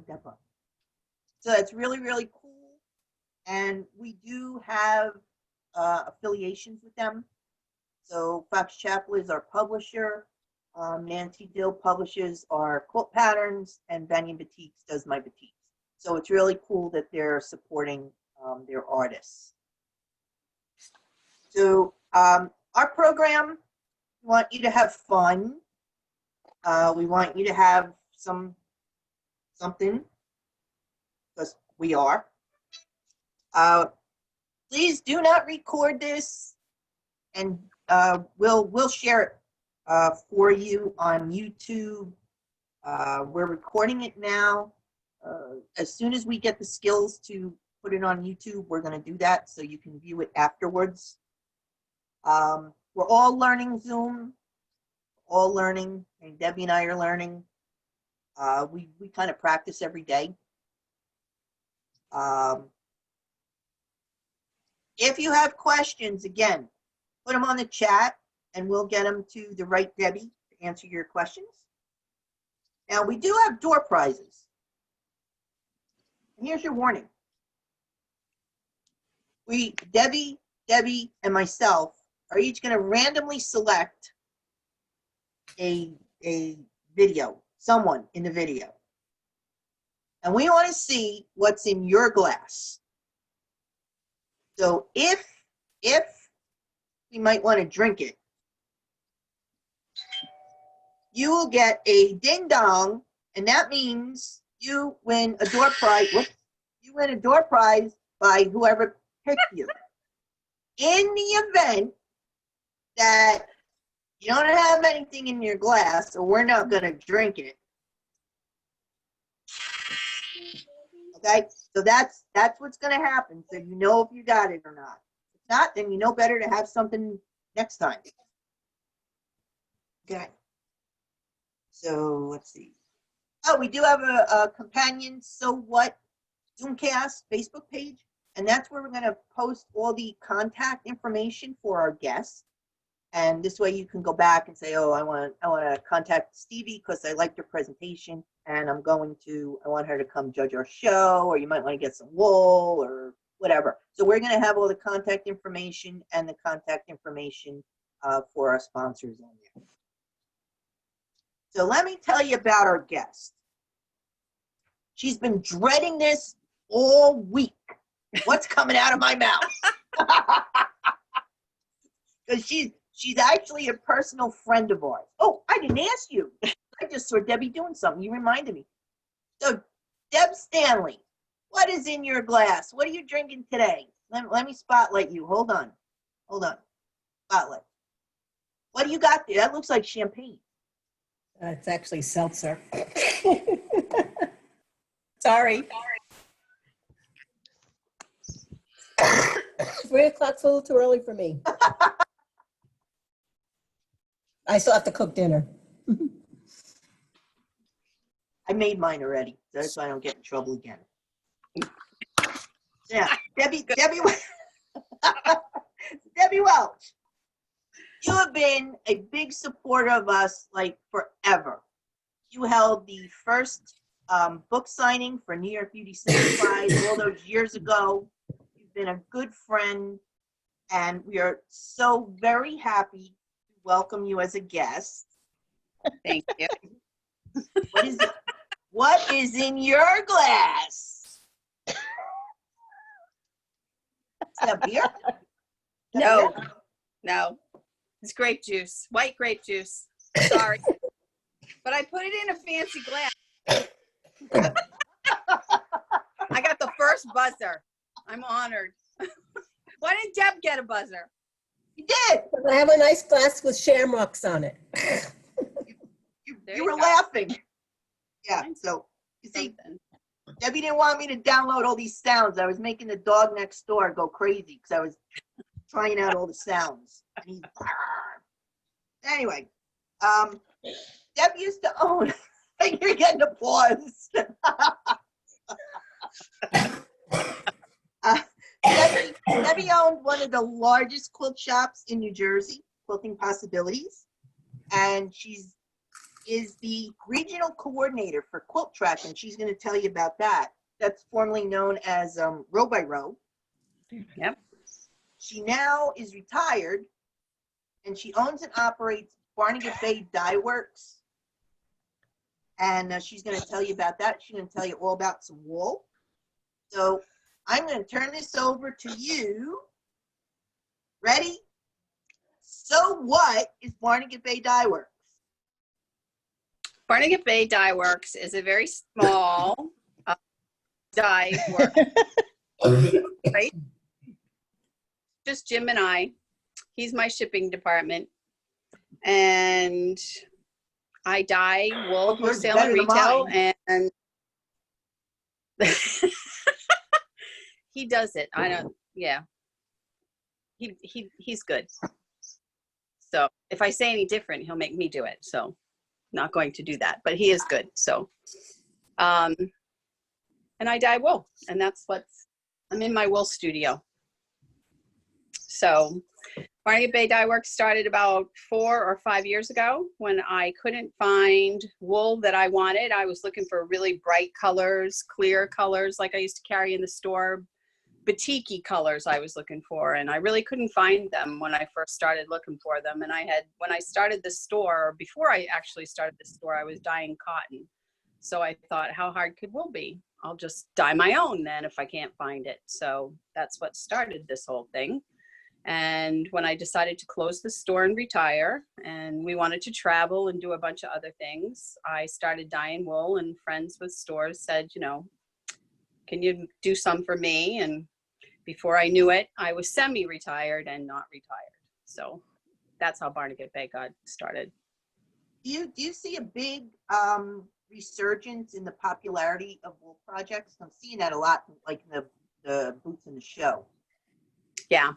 Deborah. So that's really, really cool. And we do have affiliations with them. So Fox Chapel is our publisher. Nancy Dill publishes our quilt patterns, and Banyan Batiks does my batiks. So it's really cool that they're supporting their artists. So our program, we want you to have fun. We want you to have something, because we are. Please do not record this, and we'll share it for you on YouTube. We're recording it now. As soon as we get the skills to put it on YouTube, we're going to do that so you can view it afterwards. We're all learning Zoom, all learning, and Debbie and I are learning. We kind of practice every day. If you have questions, again, put them on the chat and we'll get them to the right Debbie to answer your questions. Now, we do have door prizes. And here's your warning. Debbie, and myself are each going to randomly select a video, someone in the video. And we want to see what's in your glass. So if you might want to drink it, you will get a ding dong, and that means you win a door prize. You win a door prize by whoever picked you. In the event that you don't have anything in your glass, or we're not going to drink it. Okay, so that's what's going to happen. So you know if you got it or not. If not, then you know better to have something next time. Okay. So let's see. Oh, we do have a companion So What Zoomcast Facebook page, and that's where we're going to post all the contact information for our guests. And this way you can go back and say, oh, I want to contact Stevie because I liked her presentation, and I want her to come judge our show, or you might want to get some wool or whatever. So we're going to have all the contact information and the contact information for our sponsors on there. So let me tell you about our guest. She's been dreading this all week. What's coming out of my mouth? Because she's actually a personal friend of ours. Oh, I didn't ask you. I just saw Debbie doing something. You reminded me. So, Deb Stanley, what is in your glass? What are you drinking today? Let me spotlight you. Hold on. Spotlight. What do you got there? That looks like champagne. It's actually seltzer. Sorry. 3 o'clock's a little too early for me. I still have to cook dinner. I made mine already. That's why I don't get in trouble again. Yeah, Debbie Welch. You have been a big supporter of us like forever. You held the first book signing for New York Beauty Simplified all those years ago. You've been a good friend, and we are so very happy to welcome you as a guest. Thank you. What is in your glass? Is that beer? No. It's grape juice, white grape juice. Sorry. But I put it in a fancy glass. I got the first buzzer. I'm honored. Why didn't Deb get a buzzer? You did. I have a nice glass with shamrocks on it. You were laughing. Yeah, so you see, Debbie didn't want me to download all these sounds. I was making the dog next door go crazy because I was trying out all the sounds. Anyway, Deb used to own, you're getting applause. Debbie owned one of the largest quilt shops in New Jersey, Quilting Possibilities, and she's is the regional coordinator for Quilt Track, and she's going to tell you about that. That's formerly known as Row by Row. Yep. She now is retired, and she owns and operates Barnegat Bay Dyeworks. And she's going to tell you about that. She's going to tell you all about some wool. So I'm going to turn this over to you. Ready? So what is Barnegat Bay Dyeworks? Barnegat Bay Dyeworks is a very small dye work. Right? Just Jim and I. He's my shipping department. And I dye wool, Yours is wholesale better and than retail, mine. and he does it. I don't, yeah. He's good. So if I say any different, he'll make me do it. So not going to do that, but he is good. So, and I dye wool, and that's what's, I'm in my wool studio. So Barnegat Bay Dyeworks started about 4 or 5 years ago when I couldn't find wool that I wanted. I was looking for really bright colors, clear colors like I used to carry in the store. Batik-y colors I was looking for, and I really couldn't find them when I first started looking for them. And when I started the store, before I actually started the store, I was dyeing cotton. So I thought, how hard could wool be? I'll just dye my own then if I can't find it. So that's what started this whole thing. And when I decided to close the store and retire, and we wanted to travel and do a bunch of other things, I started dyeing wool, and friends with stores said, you know, can you do some for me? And before I knew it, I was semi-retired and not retired. So that's how Barnegat Bay got started. Do you see a big resurgence in the popularity of wool projects? I'm seeing that a lot, like the booths in the show. Yeah.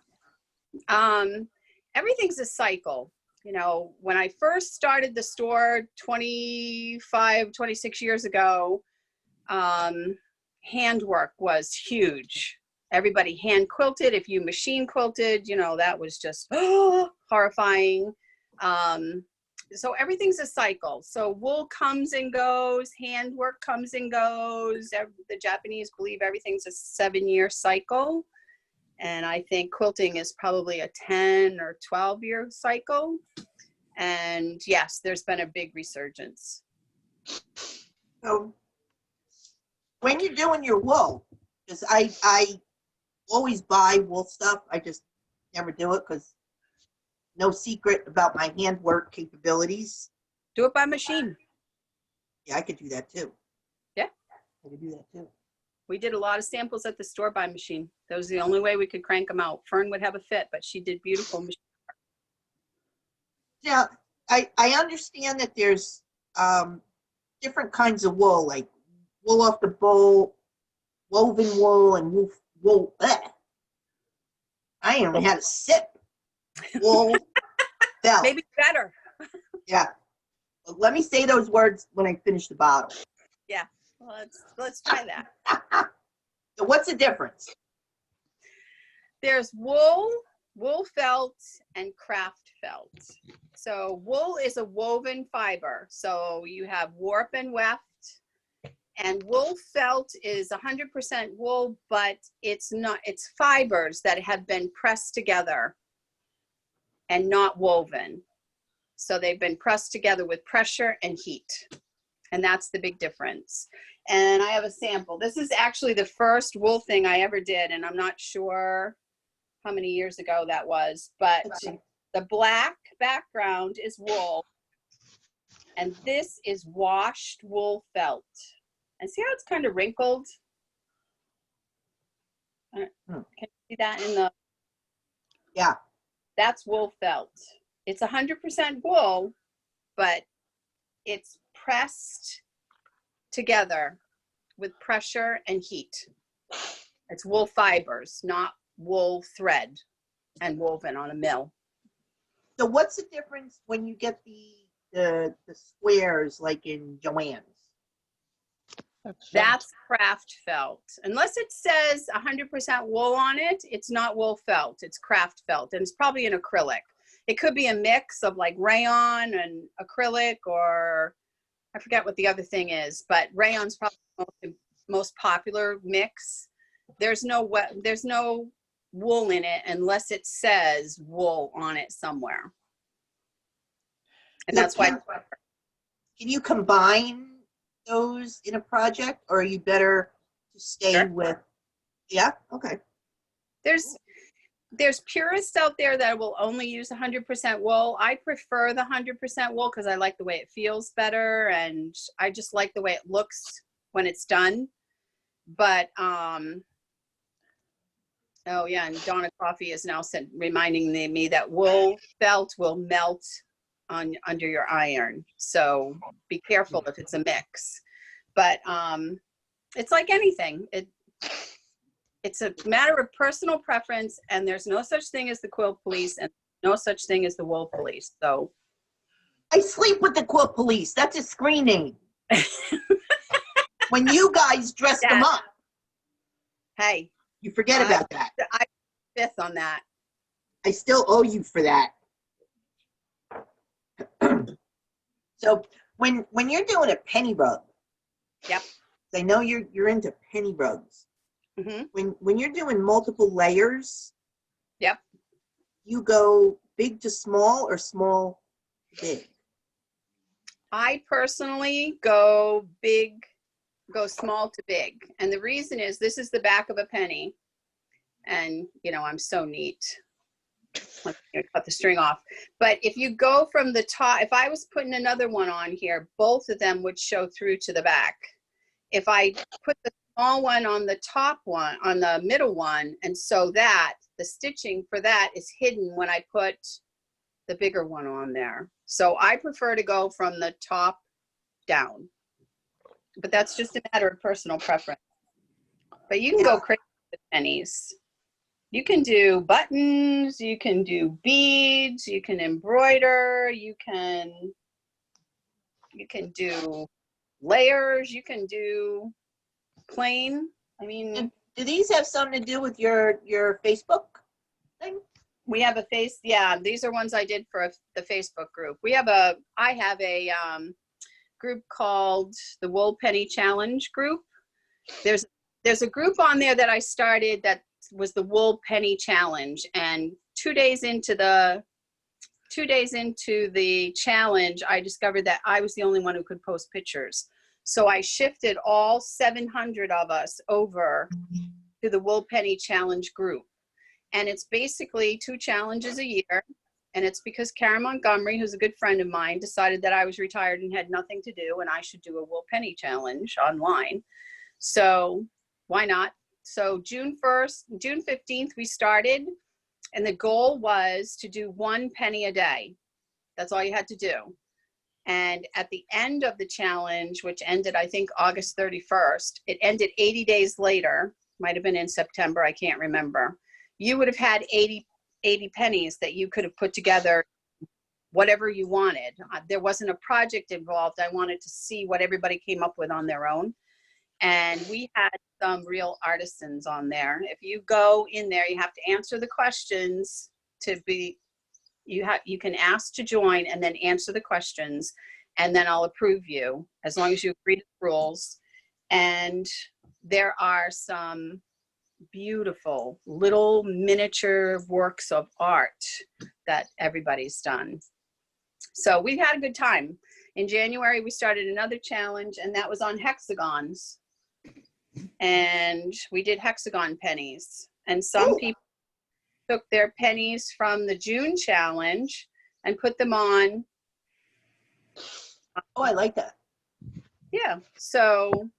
Everything's a cycle. You know, when I first started the store 26 years ago, handwork was huge. Everybody hand quilted. If you machine quilted, you know, that was just horrifying. So everything's a cycle. So wool comes and goes, handwork comes and goes. The Japanese believe everything's a 7-year cycle. And I think quilting is probably a 10 or 12-year cycle. And yes, there's been a big resurgence. So when you're doing your wool, because I always buy wool stuff, I just never do it because no secret about my handwork capabilities. Do it by machine. Yeah, I could do that too. Yeah. I could do that too. We did a lot of samples at the store by machine. That was the only way we could crank them out. Fern would have a fit, but she did beautiful machine. Now, I understand that there's different kinds of wool, like wool off the bowl, woven wool, and wool. I ain't even had a sip. Wool felt. Maybe better. Yeah. Well, let me say those words when I finish the bottle. Yeah. Well, let's try that. So what's the difference? There's wool felt, and craft felt. So wool is a woven fiber. So you have warp and weft. And wool felt is 100% wool, but it's not, it's fibers that have been pressed together and not woven. So they've been pressed together with pressure and heat. And that's the big difference. And I have a sample. This is actually the first wool thing I ever did, and I'm not sure how many years ago that was, but the black background is wool, and this is washed wool felt. And see how it's kind of wrinkled? Can you see that in the? Yeah. That's wool felt. It's 100% wool, but it's pressed together with pressure and heat. It's wool fibers, not wool thread and woven on a mill. So what's the difference when you get the squares like in Joann's? That's craft felt. Unless it says 100% wool on it, it's not wool felt. It's craft felt, and it's probably an acrylic. It could be a mix of like rayon and acrylic, or I forget what the other thing is, but rayon's probably the most popular mix. There's no wool in it unless it says wool on it somewhere. And that's why. Can you combine those in a project, or are you better to stay Sure. with? Yeah. Okay. There's purists out there that will only use 100% wool. I prefer the 100% wool because I like the way it feels better, and I just like the way it looks when it's done. But oh yeah, and Donna Coffee is now reminding me that wool felt will melt under your iron, so be careful if it's a mix. But it's like anything. It's a matter of personal preference, and there's no such thing as the quilt police and no such thing as the wool police. So I sleep with the quilt police. That's a screen name. When you guys dressed them up, hey, you forget about that. I fifth on that. I still owe you for that. So when you're doing a penny rug, Yep. I know you're into penny rugs. Mm-hmm. When you're doing multiple layers, Yep. you go big to small or small to big. I personally go small to big. And the reason is this is the back of a penny. And, you know, I'm so neat. Let me cut the string off. But if you go from the top, if I was putting another one on here, both of them would show through to the back. If I put the small one on the top one, on the middle one, and so that the stitching for that is hidden when I put the bigger one on there. So I prefer to go from the top down, but that's just a matter of personal preference. But you can go crazy with pennies. You can do buttons, you can do beads, you can embroider, you can do layers, you can do plain. I mean, Do these have something to do with your Facebook thing? we have a these are ones I did for the Facebook group. I have a group called the Wool Penny Challenge group. There's a group on there that I started that was the Wool Penny Challenge, and 2 days into the challenge, I discovered that I was the only one who could post pictures. So I shifted all 700 of us over to the Wool Penny Challenge group. And it's basically 2 challenges a year. And it's because Karen Montgomery, who's a good friend of mine, decided that I was retired and had nothing to do and I should do a Wool Penny Challenge online. So why not? So June 15th, we started. And the goal was to do 1 penny a day. That's all you had to do. And at the end of the challenge, which ended, I think, August 31st, it ended 80 days later, might have been in September, I can't remember. You would have had 80 pennies that you could have put together whatever you wanted. There wasn't a project involved. I wanted to see what everybody came up with on their own. And we had some real artisans on there. If you go in there, you have to answer the questions you can ask to join and then answer the questions, and then I'll approve you as long as you agree to the rules. And there are some beautiful little miniature works of art that everybody's done. So we've had a good time. In January, we started another challenge, and that was on hexagons. And we did hexagon pennies. And some people took their pennies from the June challenge and put them on. Oh, I like that. Yeah. So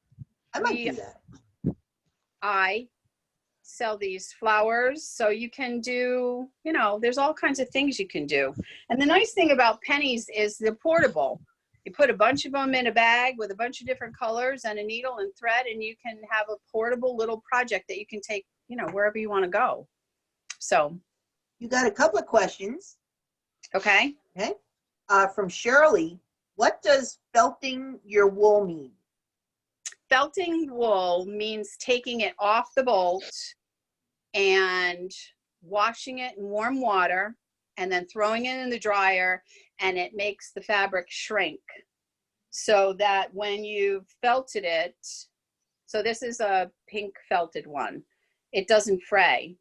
I might do that. I sell these flowers. So you can do, you know, there's all kinds of things you can do. And the nice thing about pennies is they're portable. You put a bunch of them in a bag with a bunch of different colors and a needle and thread, and you can have a portable little project that you can take, you know, wherever you want to go. So You got a couple of questions. okay. Okay. From Shirley, what does felting your wool mean? Felting wool means taking it off the bolt and washing it in warm water and then throwing it in the dryer, and it makes the fabric shrink so that when you felted it, so this is a pink felted one, it doesn't fray.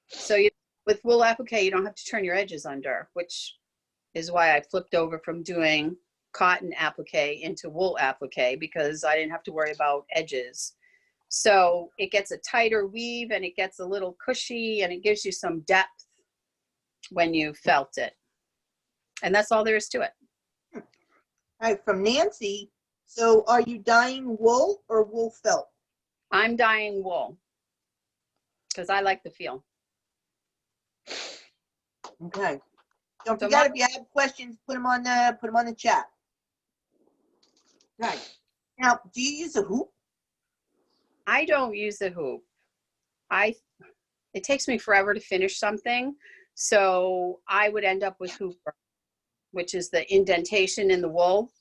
So with wool applique, you don't have to turn your edges under, which is why I flipped over from doing cotton applique into wool applique, because I didn't have to worry about edges. So it gets a tighter weave and it gets a little cushy and it gives you some depth when you felt it. And that's all there is to it. All right, from Nancy. So are you dyeing wool or wool felt? I'm dyeing wool because I like the feel. Okay. Don't So forget, if you have questions, put them on the chat. Right. Now, do you use a hoop? I don't use a hoop. It takes me forever to finish something. So I would end up with hoop, which is the indentation in the wool.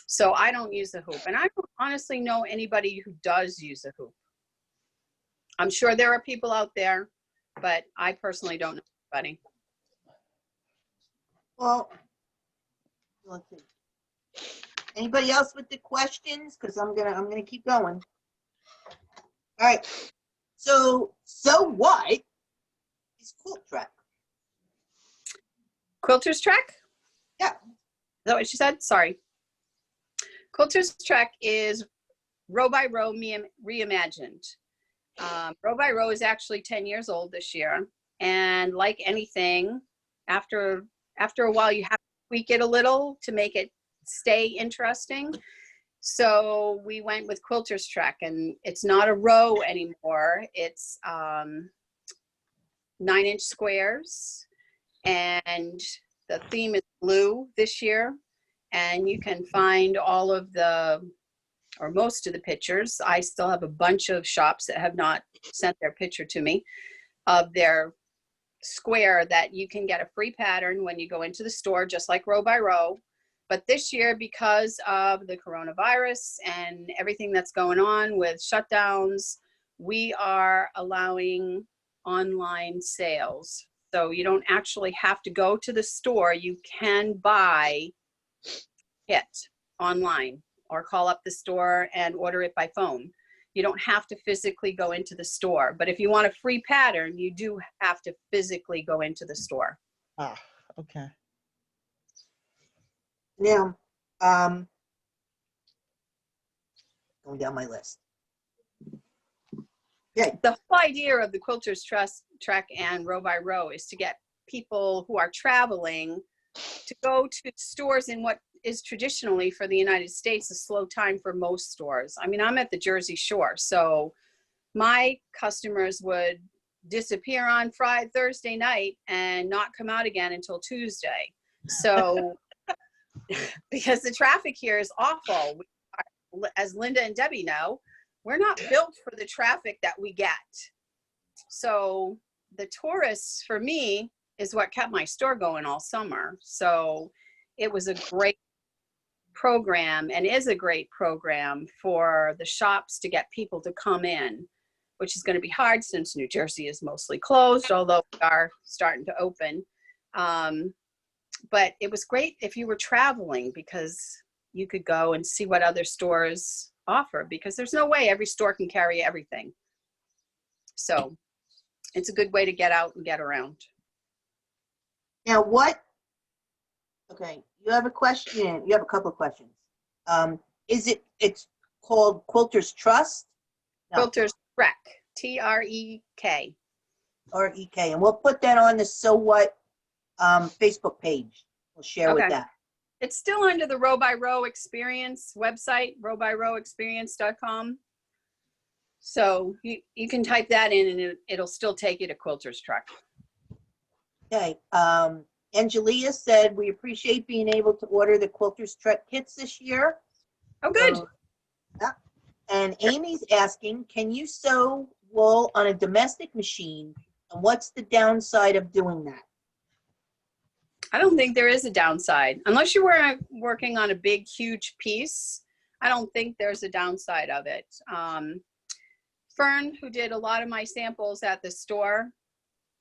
So I don't use a hoop. And I don't honestly know anybody who does use a hoop. I'm sure there are people out there, but I personally don't know anybody. Well, let's see. Anybody else with the questions? Because I'm gonna keep going. All right. So what is quilt track? Quilter's Trek? Yeah. Is that what she said? Sorry. Quilter's Trek is row by row reimagined. Row by row is actually 10 years old this year. And like anything, after a while, you have to tweak it a little to make it stay interesting. So we went with Quilter's Trek, and it's not a row anymore. It's 9-inch squares, and the theme is blue this year. And you can find all of or most of the pictures. I still have a bunch of shops that have not sent their picture to me of their square that you can get a free pattern when you go into the store, just like row by row. But this year, because of the coronavirus and everything that's going on with shutdowns, we are allowing online sales. So you don't actually have to go to the store. You can buy it online or call up the store and order it by phone. You don't have to physically go into the store. But if you want a free pattern, you do have to physically go into the store. Ah, okay. Now, going down my list. Okay. The whole idea of the Quilter's Trek and row by row is to get people who are traveling to go to stores in what is traditionally for the United States a slow time for most stores. I mean, I'm at the Jersey Shore, so my customers would disappear on Thursday night and not come out again until Tuesday. So because the traffic here is awful, as Linda and Debbie know, we're not built for the traffic that we get. So the tourists, for me, is what kept my store going all summer. So it was a great program, and is a great program for the shops to get people to come in, which is going to be hard since New Jersey is mostly closed, although we are starting to open. But it was great if you were traveling, because you could go and see what other stores offer, because there's no way every store can carry everything. So it's a good way to get out and get around. Now okay, you have a question, you have a couple of questions. It's called Quilter's Trust? No. Quilter's Trek, T-R-E-K. Or EK, and we'll put that on the So What Facebook page. We'll share with Okay. that. It's still under the Row by Row Experience website, rowbyrowexperience.com. So you can type that in and it'll still take you to Quilter's Trek. Okay, Angelia said, we appreciate being able to order the Quilter's Trek kits this year. Oh, good. Yeah. And Amy's asking, can you sew wool on a domestic machine? And what's the downside of doing that? I don't think there is a downside. Unless you were working on a big, huge piece, I don't think there's a downside of it. Fern, who did a lot of my samples at the store,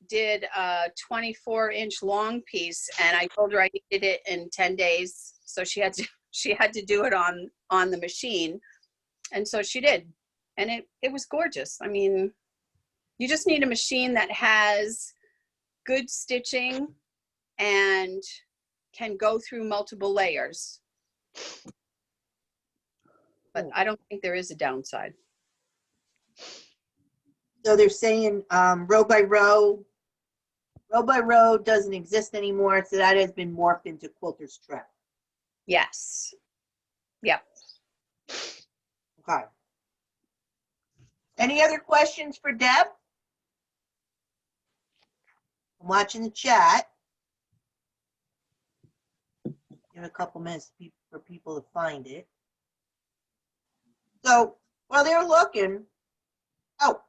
did a 24-inch long piece, and I told her I needed it in 10 days. So she had to do it on the machine. And so she did. And it was gorgeous. I mean, you just need a machine that has good stitching and can go through multiple layers. But I don't think there is a downside. So they're saying row by row doesn't exist anymore, so that has been morphed into Quilter's Trek. Yes. Yep. Okay. Any other questions for Deb? I'm watching the chat. Give it a couple minutes for people to find it. So while they're looking, oh,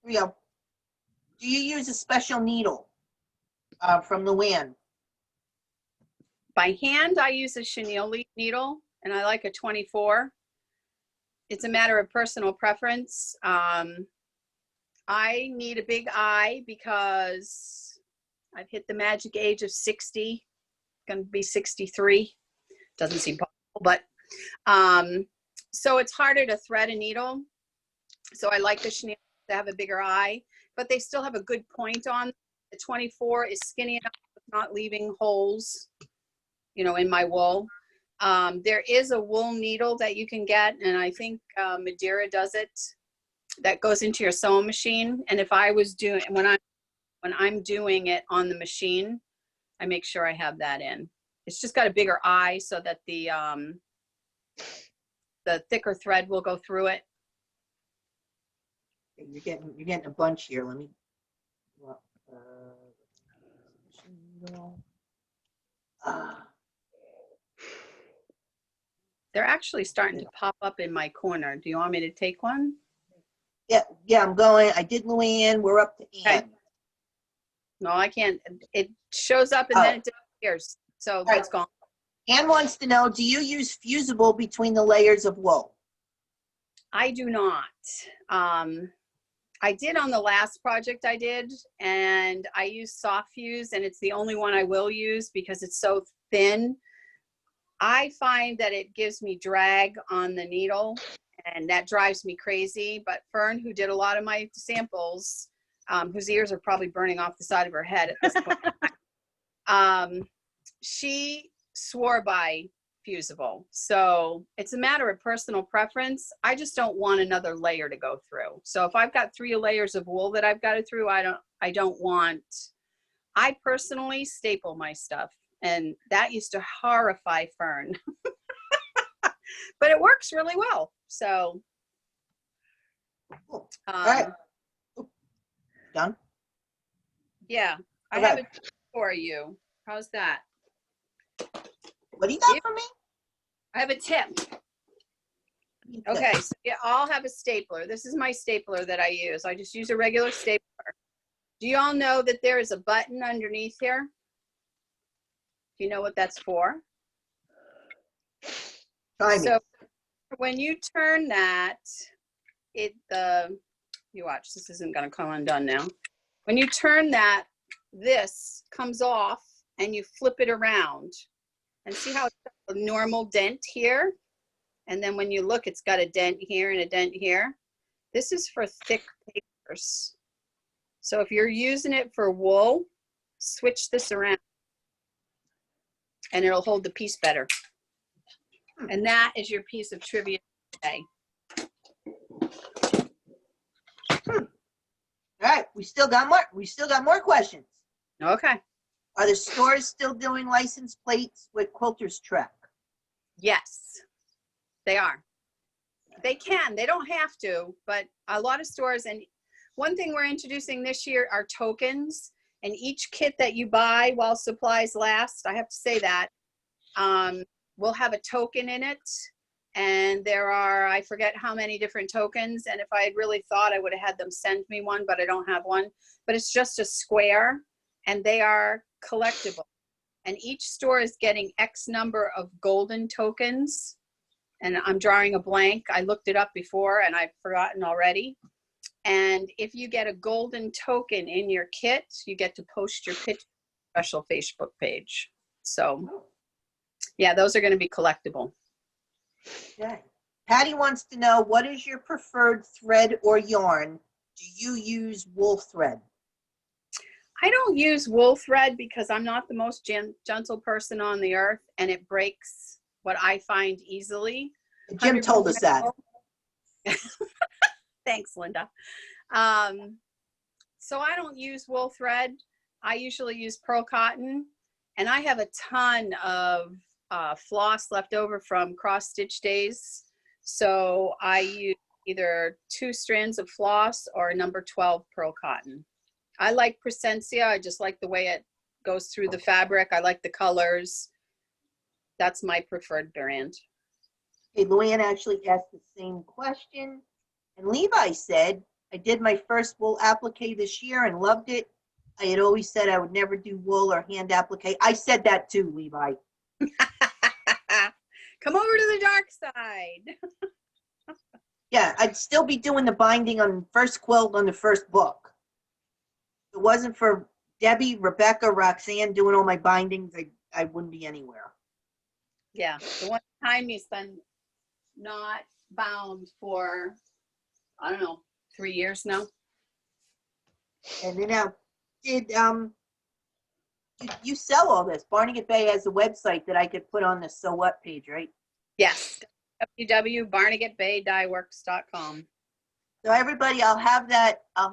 here we go. Do you use a special needle from the WAN? By hand, I use a chenille leaf needle, and I like a 24. It's a matter of personal preference. I need a big eye because I've hit the magic age of 60, going to be 63. Doesn't seem possible, but so it's harder to thread a needle. So I like the chenille to have a bigger eye, but they still have a good point on. The 24 is skinny enough, it's not leaving holes, you know, in my wool. There is a wool needle that you can get, and I think Madeira does it, that goes into your sewing machine. And if I was doing, when I'm doing it on the machine, I make sure I have that in. It's just got a bigger eye so that the thicker thread will go through it. You're getting a bunch here. Let me. They're actually starting to pop up in my corner. Do you want me to take one? Yeah, I'm going. I did Luann. We're up to Ann. Okay. No, I can't. It shows up and then it disappears. So Right. it's gone. Ann wants to know, do you use fusible between the layers of wool? I do not. I did on the last project I did, and I used soft fuse, and it's the only one I will use because it's so thin. I find that it gives me drag on the needle, and that drives me crazy. But Fern, who did a lot of my samples, whose ears are probably burning off the side of her head at this point, she swore by fusible. So it's a matter of personal preference. I just don't want another layer to go through. So if I've got 3 layers of wool that I've got to through, I personally staple my stuff, and that used to horrify Fern. But it works really well. So Cool. All right. Done? Yeah, I Okay. have it for you. How's that? What do you got for me? I have a tip. Okay, so you all have a stapler. This is my stapler that I use. I just use a regular stapler. Do you all know that there is a button underneath here? Do you know what that's for? Try me. So when you turn that, you watch, this isn't gonna come undone now. When you turn that, this comes off and you flip it around. And see how it's got a normal dent here? And then when you look, it's got a dent here and a dent here. This is for thick papers. So if you're using it for wool, switch this around and it'll hold the piece better. And that is your piece of trivia today. All right, we still got more questions. Okay. Are the stores still doing license plates with Quilter's Trek? Yes, they are. They can, they don't have to, but a lot of stores, and one thing we're introducing this year are tokens, and each kit that you buy while supplies last, I have to say that, will have a token in it. And there are, I forget how many different tokens. And if I had really thought, I would have had them send me one, but I don't have one. But it's just a square, and they are collectible. And each store is getting X number of golden tokens. And I'm drawing a blank. I looked it up before and I've forgotten already. And if you get a golden token in your kit, you get to post your picture on a special Facebook page. So yeah, those are going to be collectible. Okay. Patty wants to know, what is your preferred thread or yarn? Do you use wool thread? I don't use wool thread because I'm not the most gentle person on the earth, and it breaks what I find easily. Jim told us that. Thanks, Linda. So I don't use wool thread. I usually use pearl cotton, and I have a ton of floss left over from cross stitch days. So I use either 2 strands of floss or a number 12 pearl cotton. I like Presencia. I just like the way it goes through the fabric. I like the colors. That's my preferred brand. Okay, Luann actually asked the same question. And Levi said, I did my first wool applique this year and loved it. I had always said I would never do wool or hand applique. I said that too, Levi. Come over to the dark side. Yeah, I'd still be doing the binding on the first quilt on the first book. If it wasn't for Debbie, Rebecca, Roxanne doing all my bindings, I wouldn't be anywhere. Yeah, the one time he's been not bound for, I don't know, 3 years now. And then now, did you sell all this? Barnegat Bay has a website that I could put on the So What page, right? Yes, www.barnegatbaydyeworks.com. So everybody, I'll have that on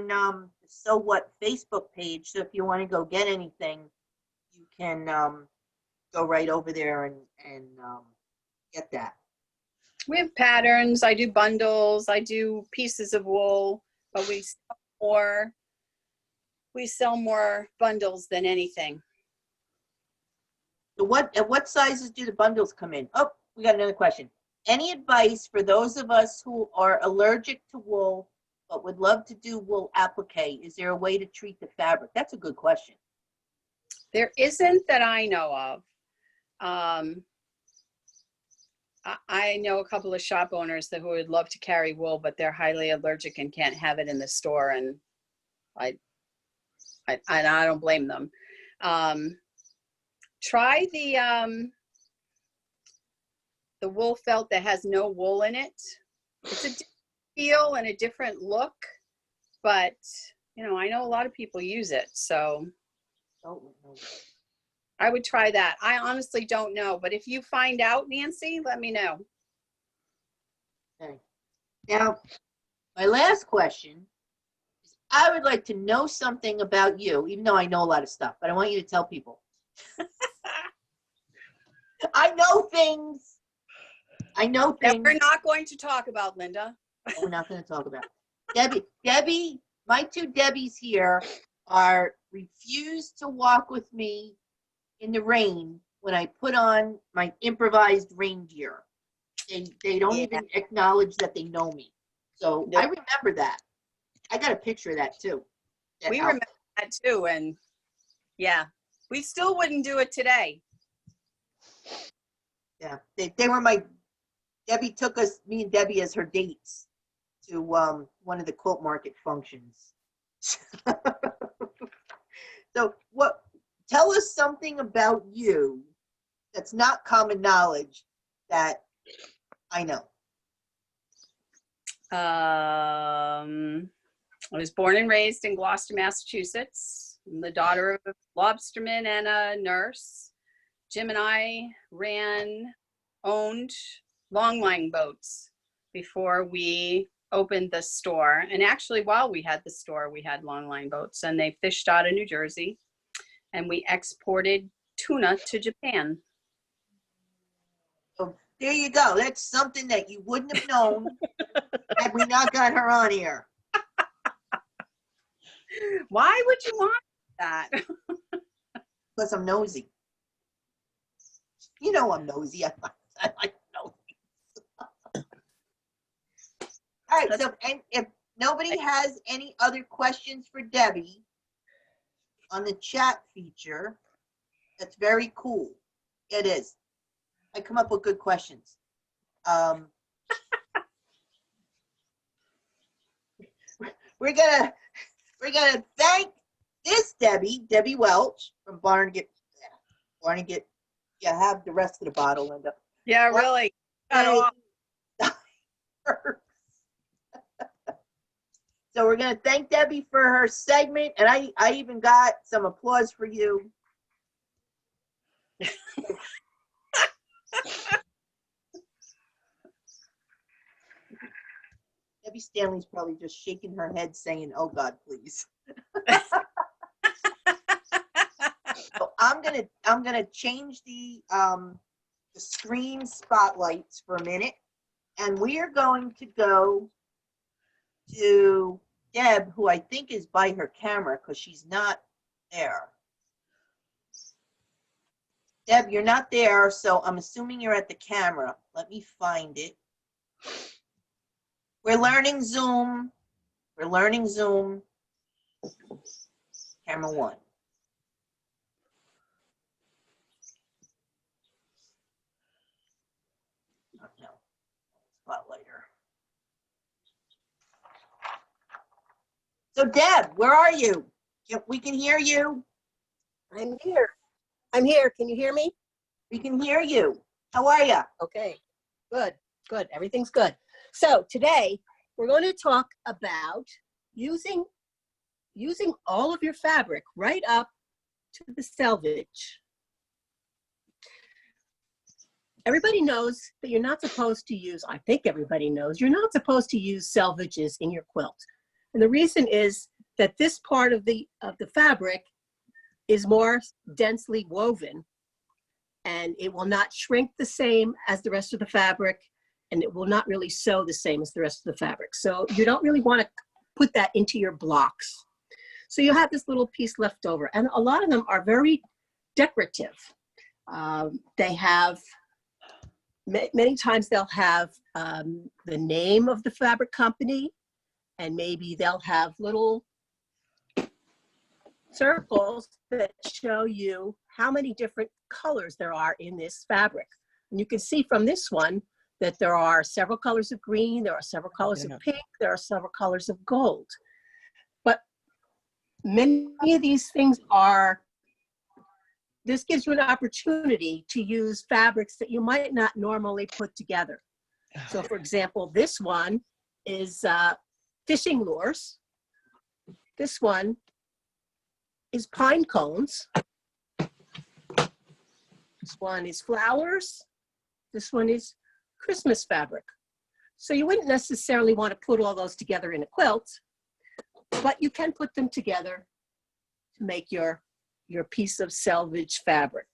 the So What Facebook page. So if you want to go get anything, you can go right over there and get that. We have patterns. I do bundles. I do pieces of wool, but we sell more bundles than anything. So at what sizes do the bundles come in? Oh, we got another question. Any advice for those of us who are allergic to wool but would love to do wool applique? Is there a way to treat the fabric? That's a good question. There isn't that I know of. I know a couple of shop owners who would love to carry wool, but they're highly allergic and can't have it in the store, and I don't blame them. Try the wool felt that has no wool in it. It's a different feel and a different look, but you know, I know a lot of people use it, so I would try that. I honestly don't know, but if you find out, Nancy, let me know. Okay. Now, my last question is, I would like to know something about you, even though I know a lot of stuff, but I want you to tell people. I know things. That we're not going to talk about, Linda. We're not going to talk about it. Debbie, my 2 Debbies here refused to walk with me in the rain when I put on my improvised rain gear. They don't even acknowledge that they know me. So I remember that. I got a picture of that too. We remember that too, and yeah, we still wouldn't do it today. Yeah, they were Debbie took me and Debbie as her dates to one of the quilt market functions. So tell us something about you that's not common knowledge that I know. I was born and raised in Gloucester, Massachusetts. I'm the daughter of a lobsterman and a nurse. Jim and I owned longline boats before we opened the store. And actually, while we had the store, we had longline boats, and they fished out of New Jersey, and we exported tuna to Japan. So there you go. That's something that you wouldn't have known had we not got her on here. Why would you want that? Because I'm nosy. You know I'm nosy. I like nosy. All right, so and if nobody has any other questions for Debbie on the chat feature, that's very cool. It is. I come up with good questions. we're gonna thank this Debbie Welch from Barnegat. Barnegat, you have the rest of the bottle, Linda. Yeah, really. Got Right. off. So we're gonna thank Debbie for her segment, and I even got some applause for you. Debbie Stanley's probably just shaking her head saying, "Oh God, please." So I'm gonna change the screen spotlights for a minute, and we are going to go to Deb, who I think is by her camera because she's not there. Deb, you're not there, so I'm assuming you're at the camera. Let me find it. We're learning Zoom. We're learning Zoom. Camera 1. Oh, no. Spotlighter. So Deb, where are you? We can hear you. I'm here. I'm here. Can you hear me? We can hear you. How are you? Okay. Good. Good. Everything's good. So today we're going to talk about using all of your fabric right up to the selvage. Everybody knows that you're not supposed to use, I think everybody knows, you're not supposed to use selvages in your quilt. And the reason is that this part of the fabric is more densely woven, and it will not shrink the same as the rest of the fabric, and it will not really sew the same as the rest of the fabric. So you don't really want to put that into your blocks. So you have this little piece left over, and a lot of them are very decorative. They have, many times they'll have the name of the fabric company, and maybe they'll have little circles that show you how many different colors there are in this fabric. And you can see from this one that there are several colors of green, there are several colors of pink, there are several colors of gold. But many of these things are, this gives you an opportunity to use fabrics that you might not normally put together. So for example, this one is fishing lures. This one is pine cones. This one is flowers. This one is Christmas fabric. So you wouldn't necessarily want to put all those together in a quilt, but you can put them together to make your piece of selvage fabric.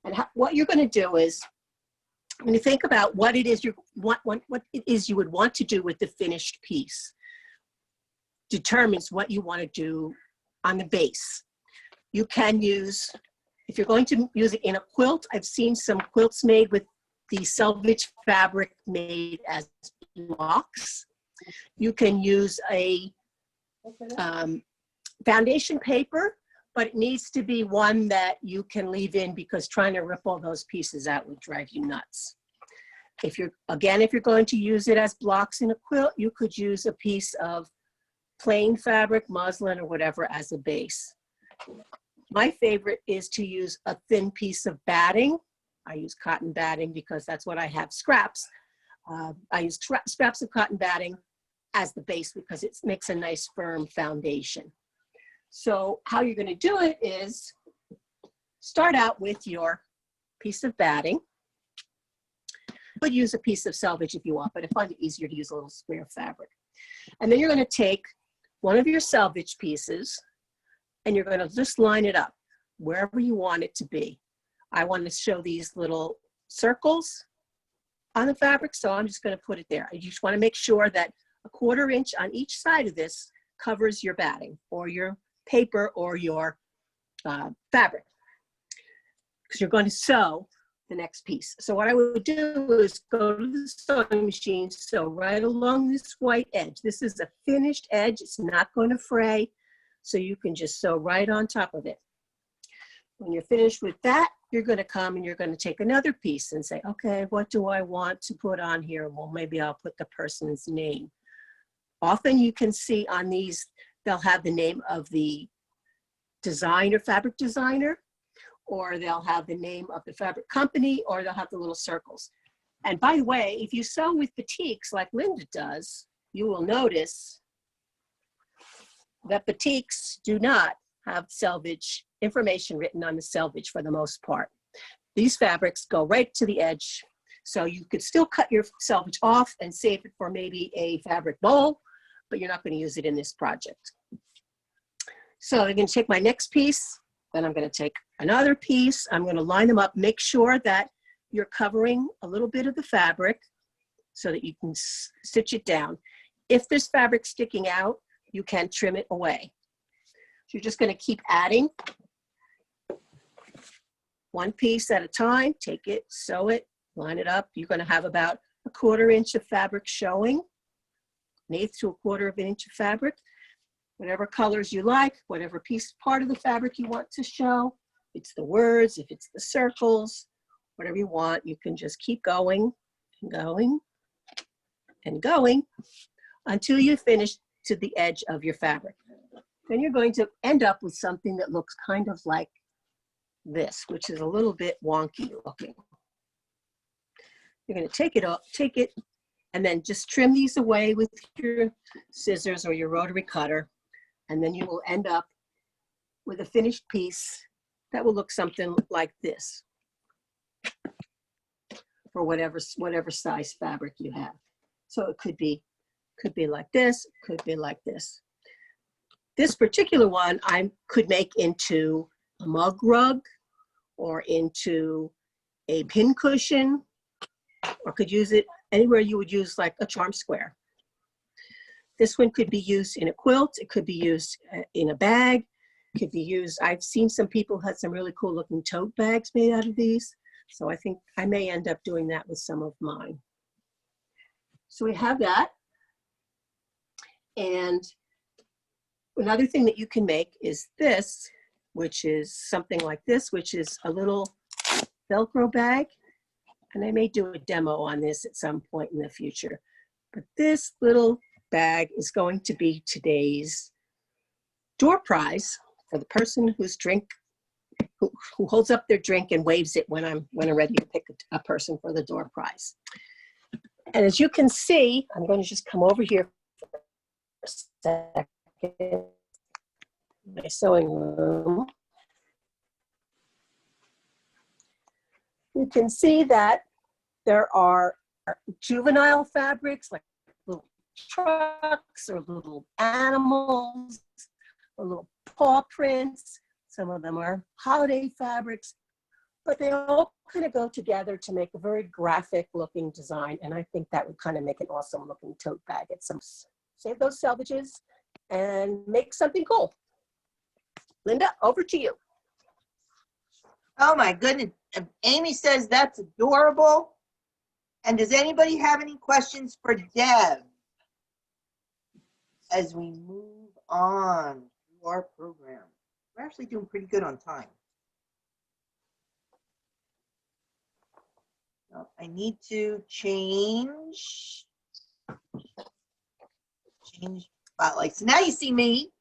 And what you're going to do is, when you think about what it is what it is you would want to do with the finished piece, determines what you want to do on the base. You can use, if you're going to use it in a quilt, I've seen some quilts made with the selvage fabric made as blocks. You can use a foundation paper, but it needs to be one that you can leave in, because trying to rip all those pieces out would drive you nuts. If you're going to use it as blocks in a quilt, you could use a piece of plain fabric, muslin, or whatever as a base. My favorite is to use a thin piece of batting. I use cotton batting because that's what I have, scraps. I use scraps of cotton batting as the base because it makes a nice firm foundation. So how you're going to do it is start out with your piece of batting. You could use a piece of selvage if you want, but I find it easier to use a little square fabric. And then you're going to take one of your selvage pieces and you're going to just line it up wherever you want it to be. I want to show these little circles on the fabric, so I'm just going to put it there. You just want to make sure that a 1/4 inch on each side of this covers your batting or your paper or your fabric, because you're going to sew the next piece. So what I would do is go to the sewing machine, sew right along this white edge. This is a finished edge. It's not going to fray, so you can just sew right on top of it. When you're finished with that, you're going to come and you're going to take another piece and say, okay, what do I want to put on here? Well, maybe I'll put the person's name. Often you can see on these, they'll have the name of the designer, fabric designer, or they'll have the name of the fabric company, or they'll have the little circles. And by the way, if you sew with batiks like Linda does, you will notice that batiks do not have selvage information written on the selvage for the most part. These fabrics go right to the edge. So you could still cut your selvage off and save it for maybe a fabric bowl, but you're not going to use it in this project. So I'm going to take my next piece, then I'm going to take another piece. I'm going to line them up, make sure that you're covering a little bit of the fabric so that you can stitch it down. If there's fabric sticking out, you can trim it away. So you're just going to keep adding one piece at a time. Take it, sew it, line it up. You're going to have about 1/4 inch of fabric showing, 1/8 to 1/4 inch of fabric, whatever colors you like, whatever part of the fabric you want to show. If it's the words, if it's the circles, whatever you want, you can just keep going and going and going until you finish to the edge of your fabric. Then you're going to end up with something that looks kind of like this, which is a little bit wonky looking. You're going to take it, and then just trim these away with your scissors or your rotary cutter, and then you will end up with a finished piece that will look something like this for whatever size fabric you have. So it could be like this, could be like this. This particular one I could make into a mug rug or into a pin cushion, or could use it anywhere you would use like a charm square. This one could be used in a quilt. It could be used in a bag. It could be used, I've seen some people had some really cool looking tote bags made out of these. So I think I may end up doing that with some of mine. So we have that. And another thing that you can make is this, which is something like this, which is a little Velcro bag. And I may do a demo on this at some point in the future. But this little bag is going to be today's door prize for the person whose drink, who holds up their drink and waves it when I'm ready to pick a person for the door prize. And as you can see, I'm going to just come over here for a second. My sewing room. You can see that there are juvenile fabrics like little trucks or little animals or little paw prints. Some of them are holiday fabrics, but they all kind of go together to make a very graphic looking design. And I think that would kind of make an awesome looking tote bag. Save those selvages and make something cool. Linda, over to you. Oh my goodness. Amy says that's adorable. And does anybody have any questions for Deb as we move on to our program? We're actually doing pretty good on time. I need to change spotlight. So now you see me.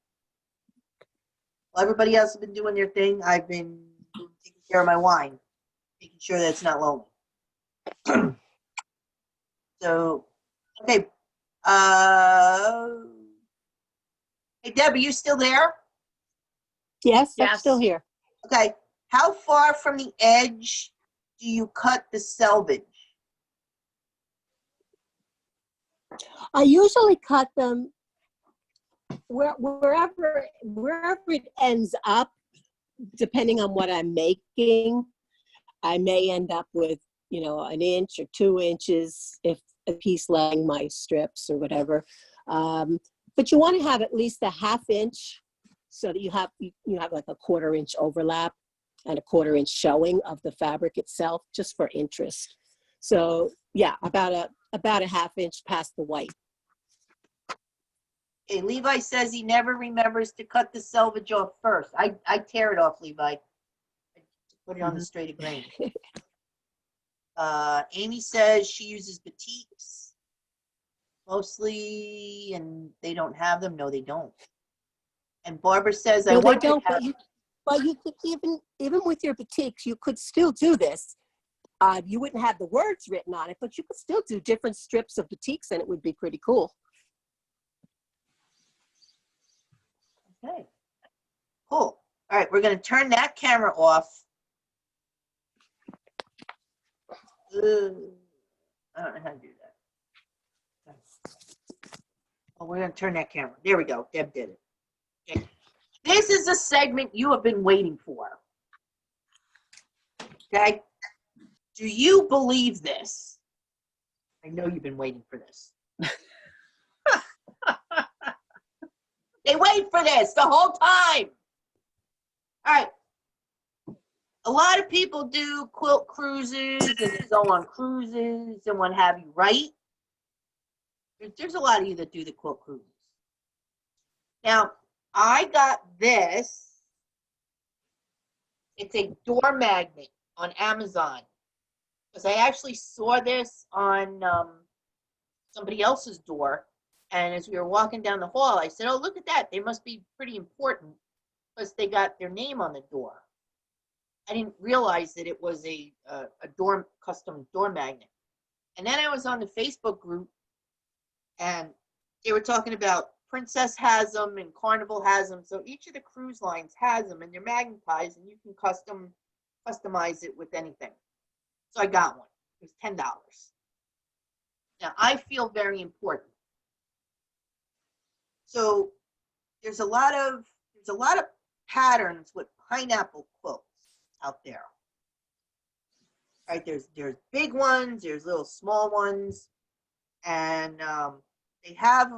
Well, everybody else has been doing their thing. I've been taking care of my wine, making sure that it's not lonely. So, okay. Hey, Deb, are you still there? Yes, I'm Yes. still here. Okay. How far from the edge do you cut the selvage? I usually cut them wherever it ends up, depending on what I'm making. I may end up with, 1 inch or 2 inches if a piece laying my strips or whatever. But you want to have at least a 1/2 inch so that you have like a 1/4 inch overlap and a 1/4 inch showing of the fabric itself, just for interest. So yeah, about a 1/2 inch past the white. Okay, Levi says he never remembers to cut the selvage off first. I tear it off, Levi. I put it on the straight of grain. Amy says she uses batiks. Mostly, and they don't have them. No, they don't. And Barbara says, I No, they wonder don't, how- but you could even with your boutiques, you could still do this. You wouldn't have the words written on it, but you could still do different strips of boutiques and it would be pretty cool. Okay. Cool. All right, we're going to turn that camera off. I don't know how to do that. Oh, we're going to turn that camera. There we go. Deb did it. Okay. This is a segment you have been waiting for. Okay? Do you believe this? I know you've been waiting for this. They wait for this the whole time. All right. A lot of people do quilt cruises and they go on cruises and what have you, right? There's a lot of you that do the quilt cruises. Now, I got this. It's a door magnet on Amazon. Because I actually saw this on somebody else's door. And as we were walking down the hall, I said, oh, look at that. They must be pretty important because they got their name on the door. I didn't realize that it was a custom door magnet. And then I was on the Facebook group and they were talking about Princess has them and Carnival has them. So each of the cruise lines has them and they're magnetized and you can customize it with anything. So I got one. It was $10. Now I feel very important. So there's a lot of patterns with pineapple quilts out there. Right? There's big ones, there's little small ones, and they have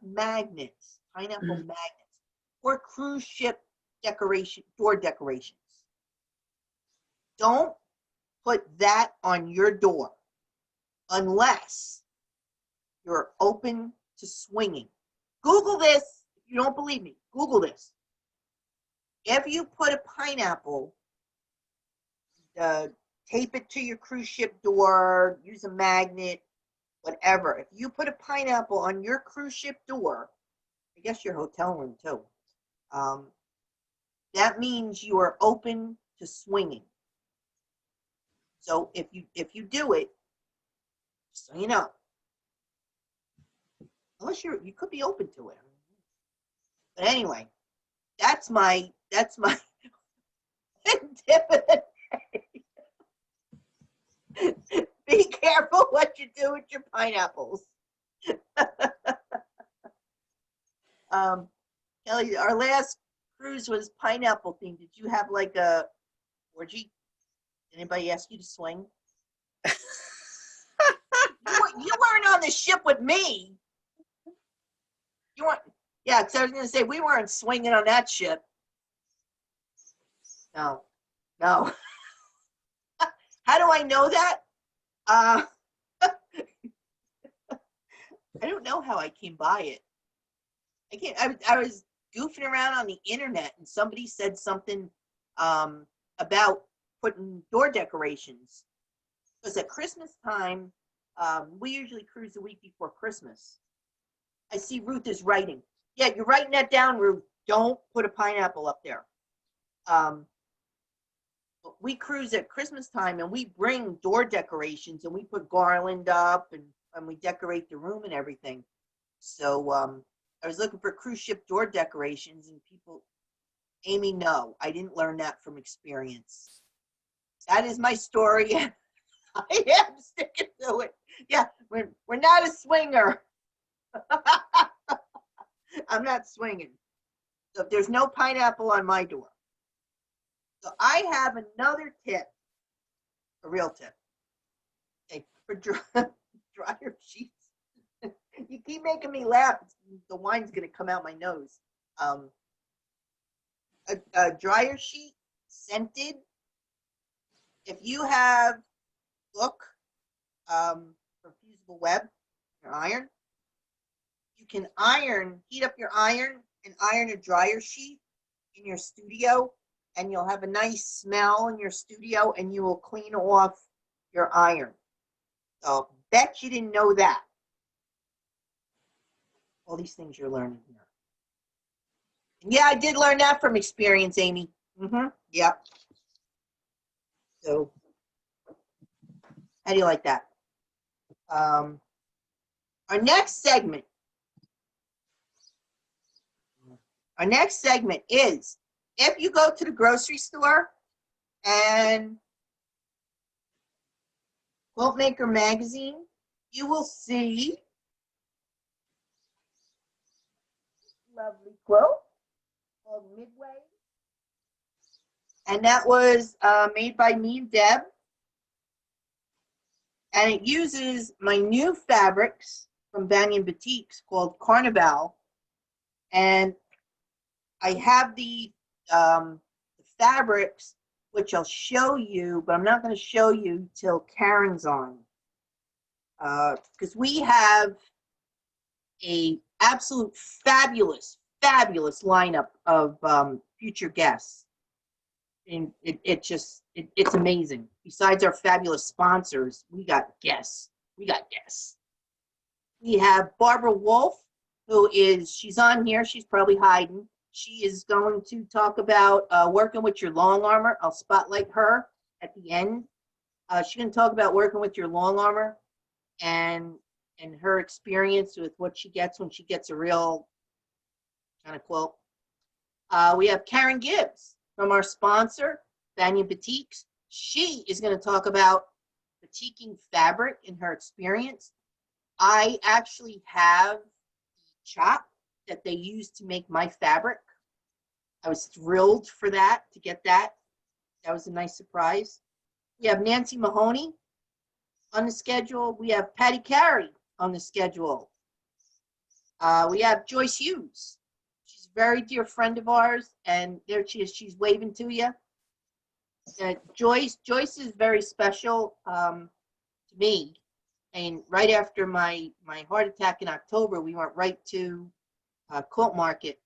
magnets, pineapple magnets, or cruise ship door decorations. Don't put that on your door unless you're open to swinging. Google this. If you don't believe me, Google this. If you put a pineapple, tape it to your cruise ship door, use a magnet, whatever. If you put a pineapple on your cruise ship door, I guess your hotel room too, that means you are open to swinging. So if you do it, just so you know, unless you could be open to it. But anyway, that's my tip of the day. Be careful what you do with your pineapples. Kelly, our last cruise was pineapple themed. Did you have like a orgy? Did anybody ask you to swing? You weren't on the ship with me. You weren't. Yeah, because I was going to say we weren't swinging on that ship. No. How do I know that? I don't know how I came by it. I was goofing around on the internet and somebody said something about putting door decorations. Because at Christmas time, we usually cruise the week before Christmas. I see Ruth is writing. Yeah, you're writing that down, Ruth. Don't put a pineapple up there. We cruise at Christmas time and we bring door decorations and we put garland up and we decorate the room and everything. So I was looking for cruise ship door decorations and people, Amy, no, I didn't learn that from experience. That is my story. I am sticking to it. Yeah, we're not a swinger. I'm not swinging. So if there's no pineapple on my door. So I have another tip, a real tip. Okay, for dryer sheets. You keep making me laugh. The wine's going to come out my nose. A dryer sheet, scented. If you have, for fusible web, your iron, you can heat up your iron and iron a dryer sheet in your studio, and you'll have a nice smell in your studio and you will clean off your iron. So bet you didn't know that. All these things you're learning here. And yeah, I did learn that from experience, Amy. Yep. So, how do you like that? Our next segment. Is if you go to the grocery store and Quilt Maker magazine, you will see lovely quilt called Midway. And that was made by me and Deb. And it uses my new fabrics from Banyan Boutiques called Carnival. And I have the fabrics, which I'll show you, but I'm not going to show you till Karen's on. Because we have a absolute fabulous lineup of future guests. And it's amazing. Besides our fabulous sponsors, we got guests. We have Barbara Wolf, she's on here. She's probably hiding. She is going to talk about working with your long armor. I'll spotlight her at the end. She's going to talk about working with your long armor and her experience with what she gets when she gets a real kind of quilt. We have Karen Gibbs from our sponsor, Banyan Boutiques. She is going to talk about batiking fabric in her experience. I actually have the chop that they use to make my fabric. I was thrilled for that, to get that. That was a nice surprise. We have Nancy Mahoney on the schedule. We have Patty Carey on the schedule. We have Joyce Hughes. She's a very dear friend of ours, and there she is. She's waving to you. Joyce is very special to me. And right after my heart attack in October, we went right to Quilt Market,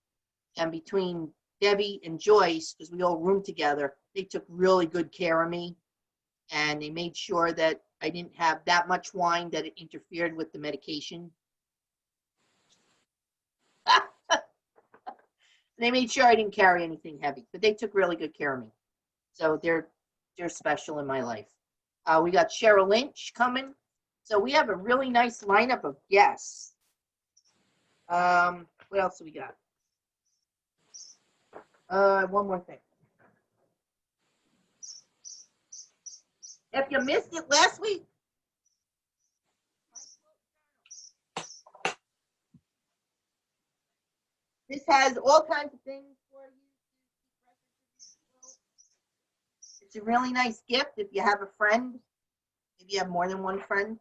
and between Debbie and Joyce, because we all roomed together, they took really good care of me, and they made sure that I didn't have that much wine that it interfered with the medication. They made sure I didn't carry anything heavy, but they took really good care of me. So they're special in my life. We got Cheryl Lynch coming. So we have a really nice lineup of guests. What else do we got? One more thing. If you missed it last week, this has all kinds of things for you. It's a really nice gift if you have a friend, if you have more than one friend.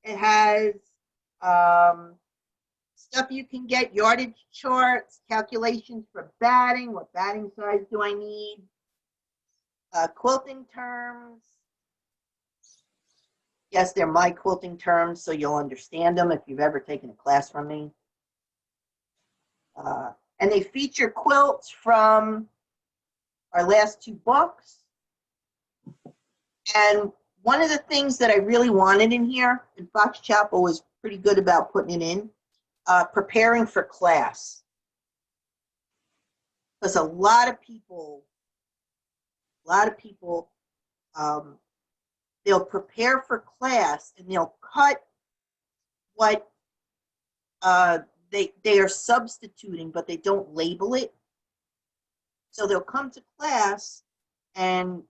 It has stuff you can get, yardage charts, calculations for batting, what batting size do I need, quilting terms. Yes, they're my quilting terms, so you'll understand them if you've ever taken a class from me. And they feature quilts from our last two books. And one of the things that I really wanted in here, and Fox Chapel was pretty good about putting it in, preparing for class. Because a lot of people, they'll prepare for class and they'll cut what they are substituting, but they don't label it. So they'll come to class and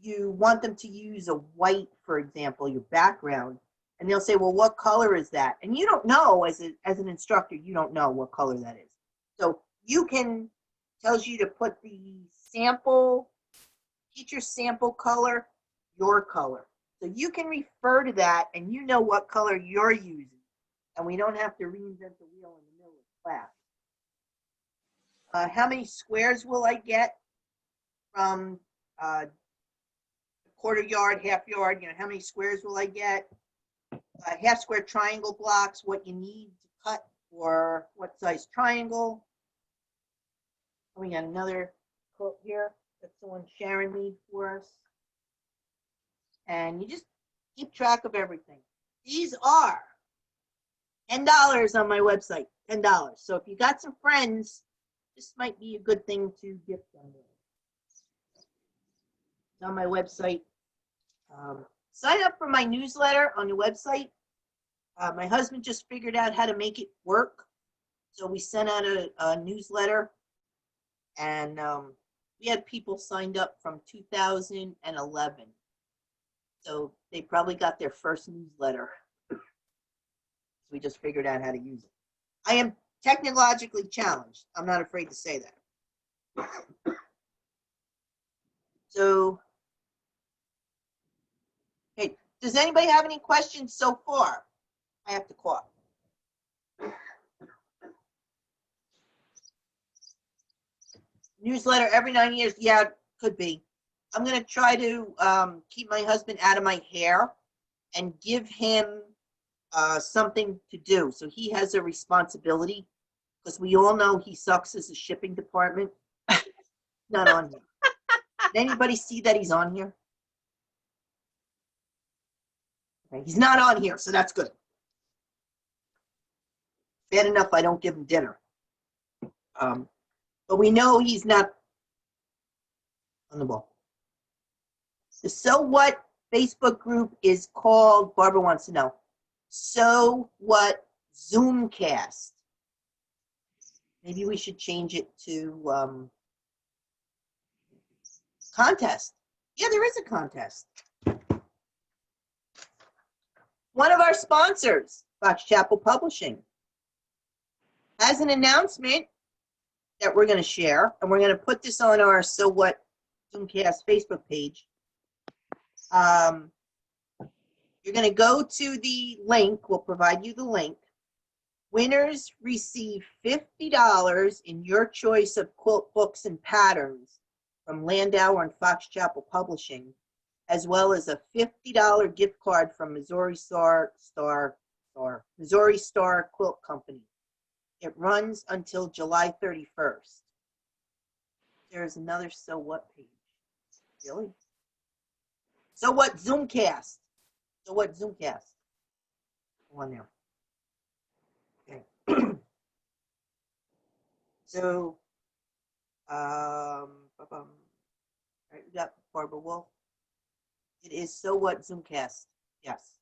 you want them to use a white, for example, your background, and they'll say, well, what color is that? And you don't know, as an instructor, you don't know what color that is. So tells you to put the sample, teacher sample color, your color. So you can refer to that and you know what color you're using. And we don't have to reinvent the wheel in the middle of class. How many squares will I get from quarter yard, half yard? How many squares will I get? Half square triangle blocks, what you need to cut for what size triangle. We got another quote here. That's the one Sharon made for us. And you just keep track of everything. These are $10 on my website, $10. So if you got some friends, this might be a good thing to gift them. It's on my website. Sign up for my newsletter on the website. My husband just figured out how to make it work. So we sent out a newsletter, and we had people signed up from 2011. So they probably got their first newsletter. We just figured out how to use it. I am technologically challenged. I'm not afraid to say that. So, hey, does anybody have any questions so far? I have to cough. Newsletter every 9 years. Yeah, could be. I'm going to try to keep my husband out of my hair and give him something to do. So he has a responsibility, because we all know he sucks as a shipping department. Not on here. Did anybody see that he's on here? Okay, he's not on here, so that's good. Bad enough I don't give him dinner. But we know he's not on the ball. The So What Facebook group is called, Barbara wants to know, So What Zoomcast. Maybe we should change it to contest. Yeah, there is a contest. One of our sponsors, Fox Chapel Publishing, has an announcement that we're going to share, and we're going to put this on our So What Zoomcast Facebook page. You're going to go to the link. We'll provide you the link. Winners receive $50 in your choice of quilt books and patterns from Landauer and Fox Chapel Publishing, as well as a $50 gift card from Missouri Star Quilt Company. It runs until July 31st. There's another So What page. Really? So What Zoomcast? So What Zoomcast? Go on there. Okay. So, right, we got Barbara Wolf. It is So What Zoomcast. Yes.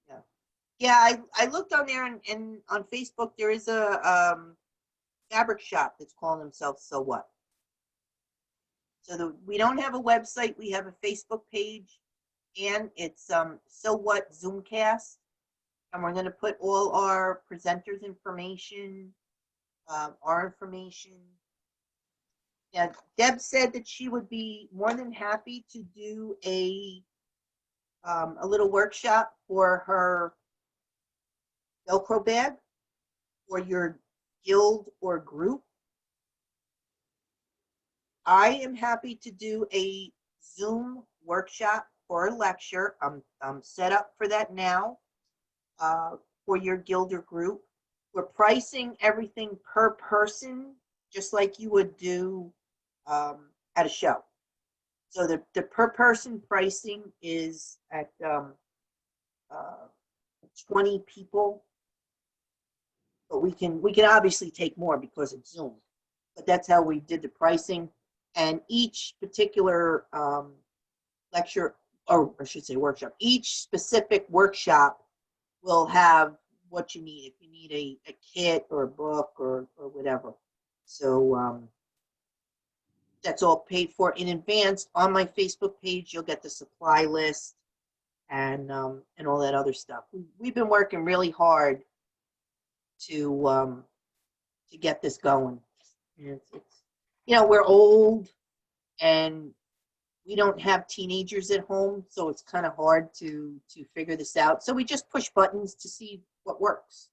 Yeah. Yeah, I looked on there, and on Facebook there is a fabric shop that's calling themselves So What. So we don't have a website. We have a Facebook page, and it's So What Zoomcast. And we're going to put all our presenters' information, our information. Yeah, Deb said that she would be more than happy to do a little workshop for her Velcro bag for your guild or group. I am happy to do a Zoom workshop for a lecture. I'm set up for that now. For your guild or group. We're pricing everything per person, just like you would do at a show. So the per person pricing is at 20 people, but we can obviously take more because it's Zoom. But that's how we did the pricing, and each particular lecture, or I should say workshop, each specific workshop will have what you need, if you need a kit or a book or whatever. So that's all paid for in advance. On my Facebook page, you'll get the supply list and all that other stuff. We've been working really hard to get this going. And it's we're old and we don't have teenagers at home, so it's kind of hard to figure this out. So we just push buttons to see what works.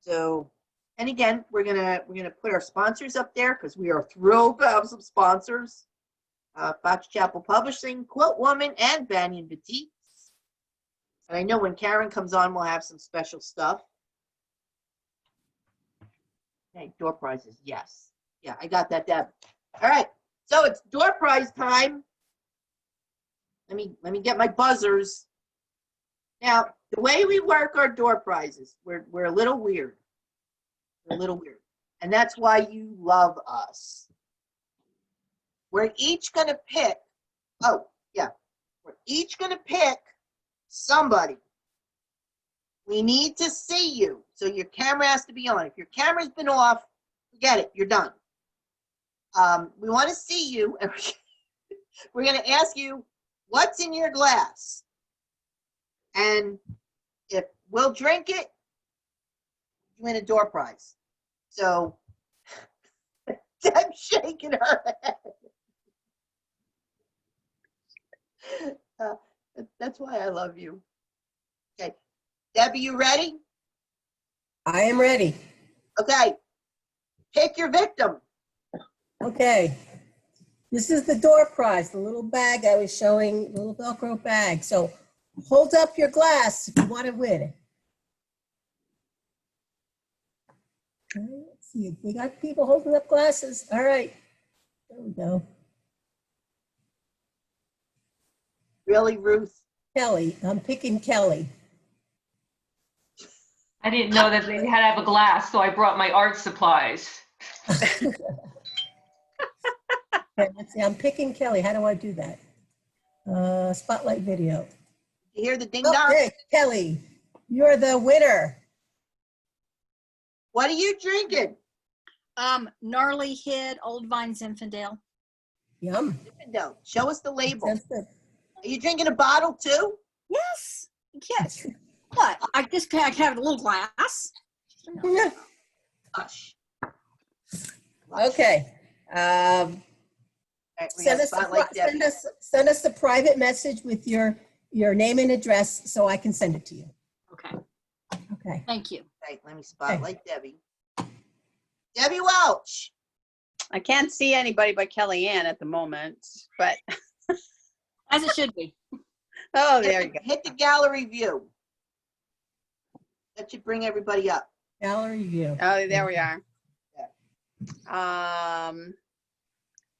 So, and again, we're gonna put our sponsors up there because we are thrilled to have some sponsors. Fox Chapel Publishing, Quilt Woman, and Banyan Batiks. And I know when Karen comes on, we'll have some special stuff. Okay, door prizes, yes. Yeah, I got that, Deb. All right. So it's door prize time. Let me get my buzzers. Now, the way we work our door prizes, we're a little weird. We're a little weird. And that's why you love us. We're each going to pick, we're each going to pick somebody. We need to see you. So your camera has to be on. If your camera's been off, forget it, you're done. We want to see you. And we're going to ask you, what's in your glass? And if we'll drink it, you win a door prize. So Deb's shaking her head. That's why I love you. Okay. Debbie, you ready? I am ready. Okay. Pick your victim. Okay. This is the door prize, the little bag I was showing, the little Velcro bag. So hold up your glass if you want to win. Okay, let's see. We got people holding up glasses. All right. There we go. Really, Ruth? Kelly. I'm picking Kelly. I didn't know that they had to have a glass, so I brought my art supplies. Okay, let's see. I'm picking Kelly. How do I do that? Spotlight video. You hear the ding dong? Okay, Kelly, you're the winner. What are you drinking? Gnarly Head, Old Vine Zinfandel. Yum. No, show us the label. Sounds good. Are you drinking a bottle too? Yes. Yes. What? I just I have a little glass. Hush. Okay. All right, we got Spotlight Debbie. Send us a private message with your name and address so I can send it to you. Okay. Okay. Thank you. Right, let me spotlight Debbie. Debbie Welch. I can't see anybody but Kellyanne at the moment, but, As it should be. oh, there you go. Hit the gallery view. That should bring everybody up. Gallery view. Oh, there we are.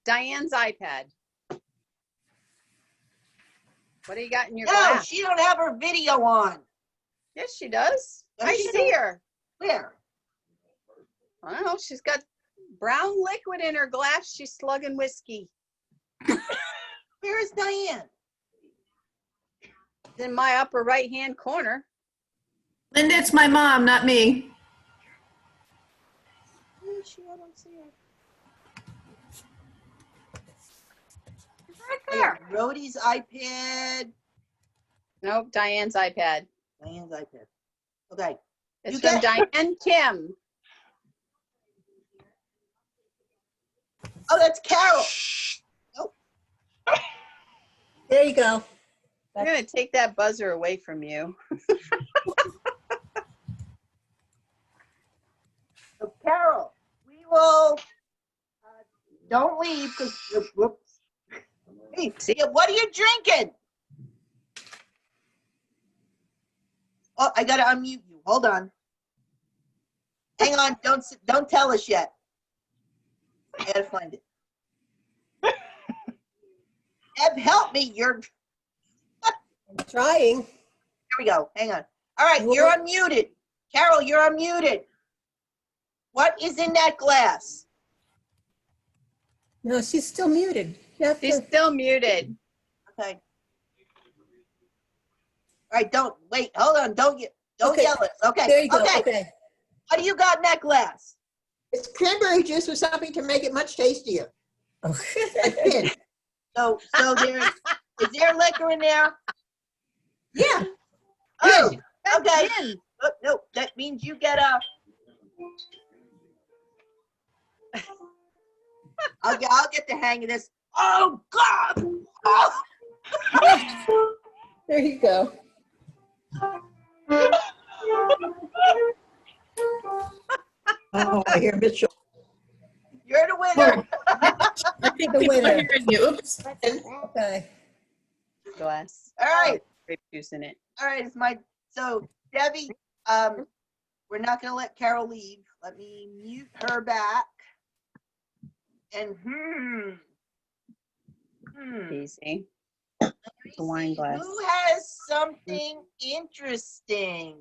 Diane's iPad. What do you got in your No, glass? she don't have her video on. Yes, she does. Does I she? see her. Where? I don't know. She's got brown liquid in her glass. She's slugging whiskey. Where is Diane? It's in my upper right-hand corner. Linda, it's my mom, not me. Where is she? I don't see her. It's right there. Rhodey's iPad. Nope, Diane's iPad. Diane's iPad. Okay. It's You from get- Diane Kim. Oh, that's Carol. There you go. I'm going to take that buzzer away from you. So Carol, we will, don't leave because, whoops. Hey, what are you drinking? Oh, I gotta unmute you. Hold on. Hang on. Don't tell us yet. I gotta find it. Deb, help me. I'm trying. Here we go. Hang on. All right, you're unmuted. Carol, you're unmuted. What is in that glass? No, she's still muted. You have She's to, still muted. Okay. All right, don't wait. Hold on. Don't Okay. yell at us. Okay. there you go. Okay. Okay. What do you got in that glass? It's cranberry juice with something to make it much tastier. Okay. So is there liquor in there? Yeah. Oh, That's okay. gin. Oh, no, that means you get a. I'll get the hang of this. Oh God! Oh. There you go. Oh, I hear Mitchell. You're the winner. I think The people are winner. hearing you. Oops. Okay. Glass. All right. Grape juice in it. All right, so Debbie, we're not gonna let Carol leave. Let me mute her back. And Easy. The wine glass. Who has something interesting?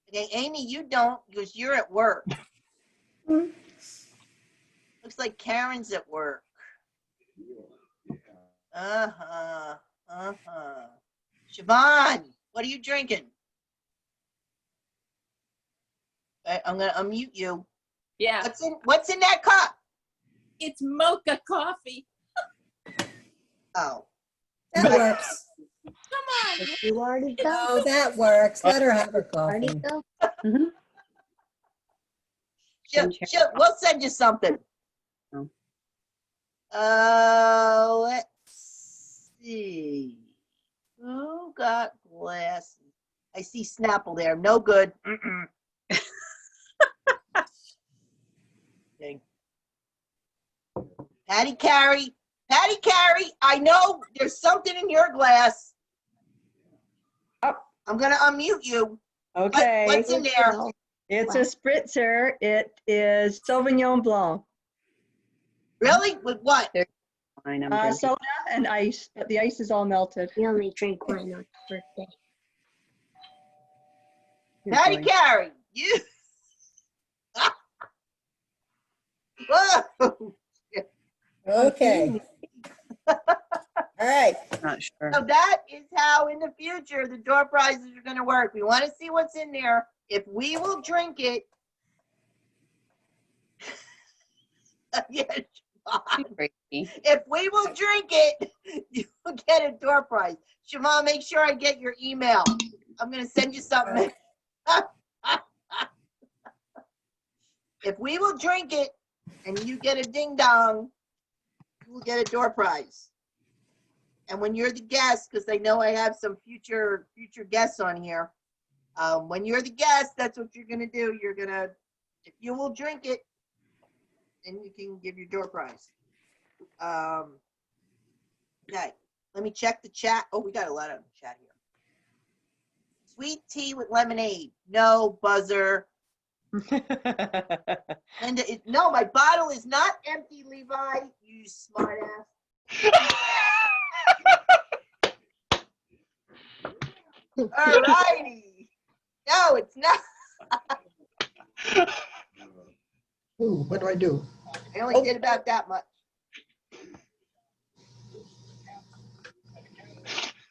Okay, Amy, you don't because you're at work. Looks like Karen's at work. Uh-huh. Uh-huh. Siobhan, what are you drinking? I'm gonna unmute you. Yeah, What's in that cup? it's mocha coffee. Oh. That works. Come on. You already go. Oh, that works. Let her have her Already coffee. go. We'll send you something. Oh. Let's see. Who got glasses? I see Snapple there. No good. Mm-mm. Okay. Patty Carey, I know there's something in your glass. Oh. I'm gonna unmute you. Okay, What's in there? it's a spritzer. It is Sauvignon Blanc. Really? With what? Fine, I'm drinking. Soda and ice, but the ice is all melted. We only drink wine on birthday. Patty Carey, you. Whoa. Okay. All right. Not sure. So that is how in the future the door prizes are going to work. We want to see what's in there. If we will drink it, yeah, Crazy. if we will drink it, you will get a door prize. Siobhan, make sure I get your email. I'm going to send you something. If we will drink it and you get a ding dong, you will get a door prize. And when you're the guest, because I know I have some future guests on here, when you're the guest, that's what you're gonna do. You're gonna, if you will drink it, then you can give your door prize. Okay, let me check the chat. Oh, we got a lot of chat here. Sweet tea with lemonade. No, buzzer. And no, my bottle is not empty, Levi. You smart ass. All righty. No, it's not. Ooh, what do I do? I only did about that much.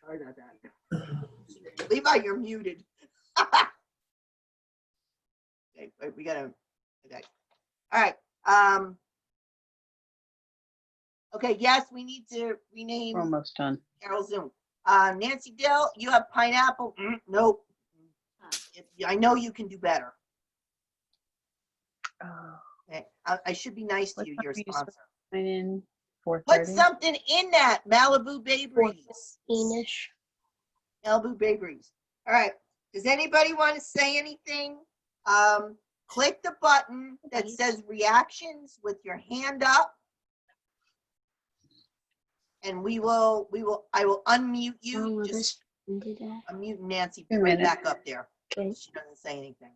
Sorry about that. Levi, you're muted. Okay, wait, we gotta. Okay. All right. Okay. Yes, we need to rename We're almost done. Carol Zoom. Nancy Dill, you have pineapple. Nope. I know you can do better. Okay. I should be nice to What you. time You're a are you sponsor. Sign in 4:30. Put something in that Malibu Bakeries. Enish. Malibu Bakeries. All right. Does anybody want to say anything? Click the button that says reactions with your hand up. And I will unmute you. Oh, Just did that. unmute Nancy Wait a right minute. back up there. Okay. She doesn't say anything.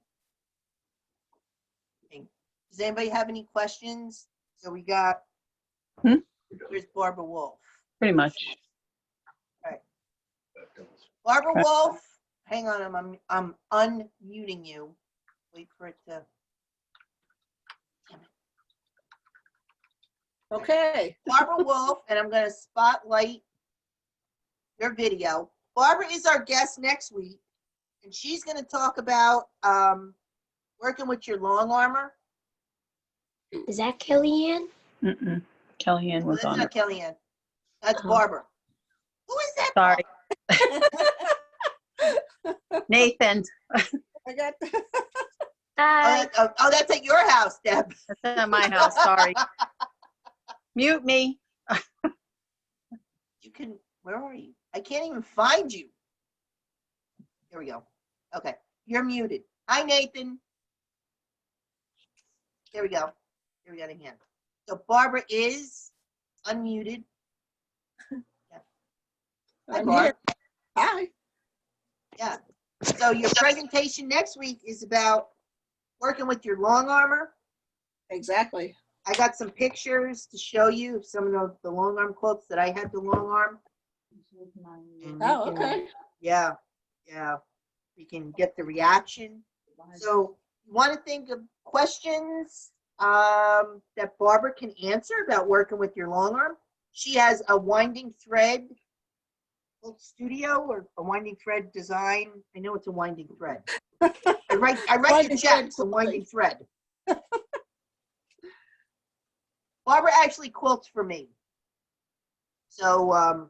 Okay. Does anybody have any questions? So we got, here's Barbara Wolf. Pretty much. Barbara Okay. Wolf, hang on, I'm unmuting you. Wait for it to. Damn it. Okay. Barbara Wolf, and I'm gonna spotlight your video. Barbara is our guest next week, and she's gonna talk about working with your long armor. Is that Kellyanne? Kellyanne was That's on not it. Kellyanne. That's Oh. Barbara. Who is that? Sorry. Nathan. I got, Hi. Oh, that's at your house, Deb. That's at my house. Sorry. Mute me. You can, where are you? I can't even find you. Here we go. Okay, you're muted. Hi, Nathan. There we go. Here we got a hand. So Barbara is unmuted. Yeah. Hi, I'm Barb. here. Hi. Yeah. So your presentation next week is about working with your long armor. Exactly. I got some pictures to show you of some of the long arm quotes that I had to long arm. And Oh, we can- okay. Yeah, yeah. We can get the reaction. So you want to think of questions that Barbara can answer about working with your long arm. She has a winding thread studio or a winding thread design. I know it's a winding thread. I write Winding the thread checks, a winding thread. Barbara actually quilts for me. So,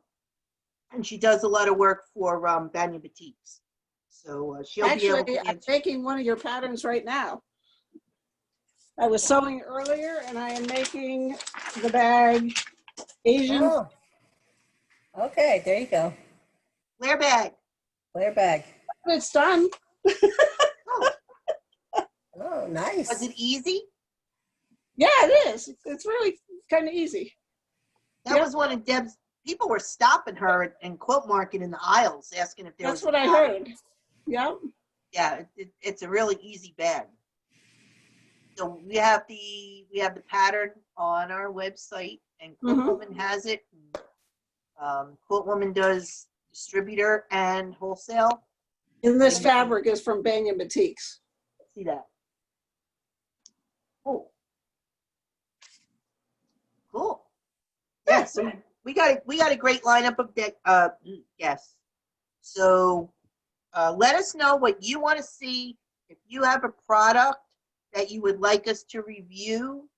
and she does a lot of work for Banyan Boutiques. So she'll be able Actually, to I'm answer. making one of your patterns right now. I was sewing earlier and I am making the bag Asian. Oh, okay, there you go. Flare bag. Flare bag. It's done. Oh, Oh, nice. was it easy? Yeah, it is. It's really kind of easy. That Yep. was one of Deb's. People were stopping her in Quilt Market in the aisles asking if there That's was. what I heard. Yep. Yeah, it's a really easy bag. So we have the pattern on our website, and Quilt Mhm. Woman has it. Quilt Woman does distributor and wholesale. And this fabric is from Banyan Boutiques. See that? Oh, cool. Yeah, so we got a great lineup of guests. So let us know what you want to see. If you have a product that you would like us to review,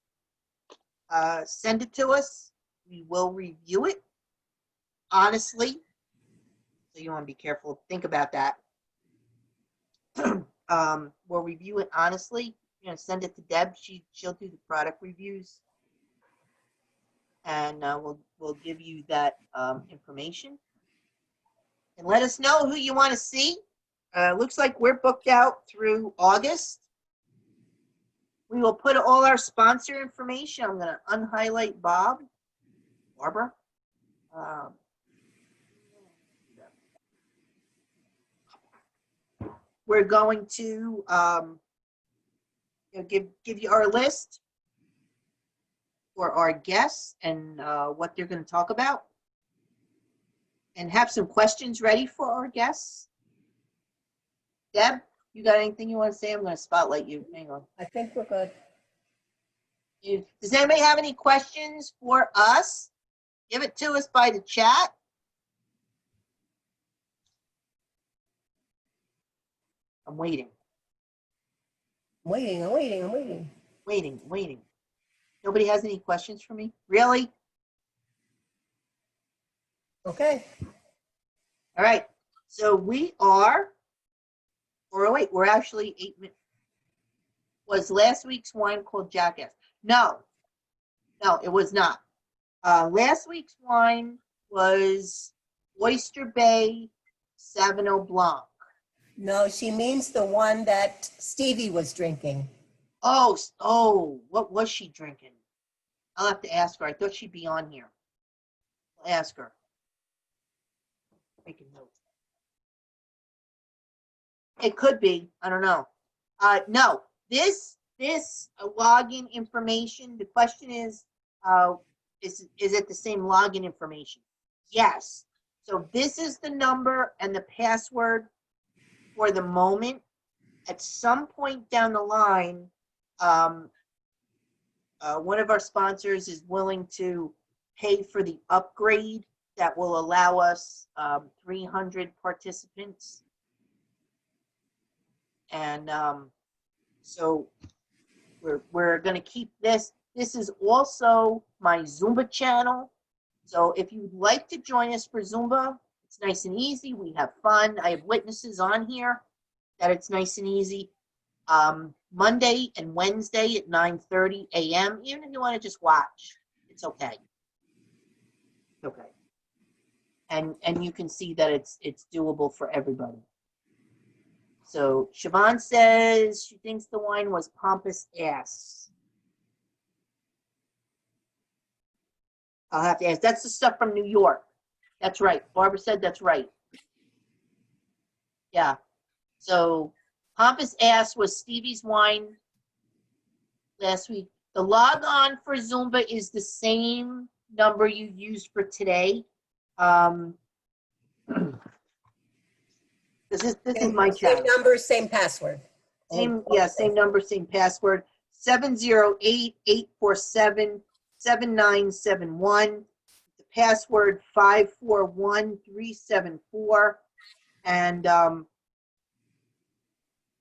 send it to us. We will review it honestly. So you want to be careful. Think about that. We'll review it honestly. You're gonna send it to Deb. She'll do the product reviews, and we'll give you that information. And let us know who you want to see. Looks like we're booked out through August. We will put all our sponsor information. I'm going to unhighlight Barbara. We're going to give you our list for our guests and what they're going to talk about, and have some questions ready for our guests. Deb, you got anything you want to say? I'm going to spotlight you. Hang on. I think we're good. Does anybody have any questions for us? Give it to us by the chat. I'm waiting. I'm waiting. Waiting. Nobody has any questions for me? Really? Okay. All right. So we are, or wait, we're actually 8 minutes. Was last week's wine called Jackass? No, it was not. Last week's wine was Oyster Bay Sauvignon Blanc. No, she means the one that Stevie was drinking. Oh, what was she drinking? I'll have to ask her. I thought she'd be on here. I'll ask her. Make a note. It could be. I don't know. No, this login information. The question is it the same login information? Yes. So this is the number and the password for the moment. At some point down the line, one of our sponsors is willing to pay for the upgrade that will allow us 300 participants. And so we're going to keep this. This is also my Zumba channel. So if you'd like to join us for Zumba, it's nice and easy. We have fun. I have witnesses on here that it's nice and easy. Monday and Wednesday at 9:30 a.m. Even if you want to just watch, it's okay. Okay. And you can see that it's doable for everybody. So Siobhan says she thinks the wine was Pompous Ass. I'll have to ask. That's the stuff from New York. That's right. Barbara said that's right. Yeah. So Pompous Ass was Stevie's wine last week. The log on for Zumba is the same number you used for today. This is my Same channel. number, same password. Same, yeah, same number, same password. 708-847-7971. The password 541374. And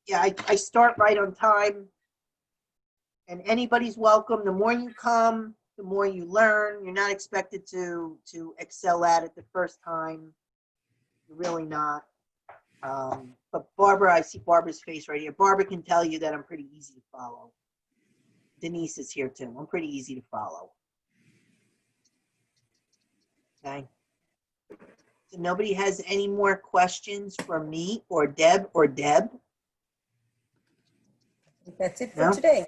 yeah, I start right on time. And anybody's welcome. The more you come, the more you learn. You're not expected to excel at it the first time. You're really not. But Barbara, I see Barbara's face right here. Barbara can tell you that I'm pretty easy to follow. Denise is here too. I'm pretty easy to follow. Okay. So nobody has any more questions for me or Deb or Deb? That's it for No? today.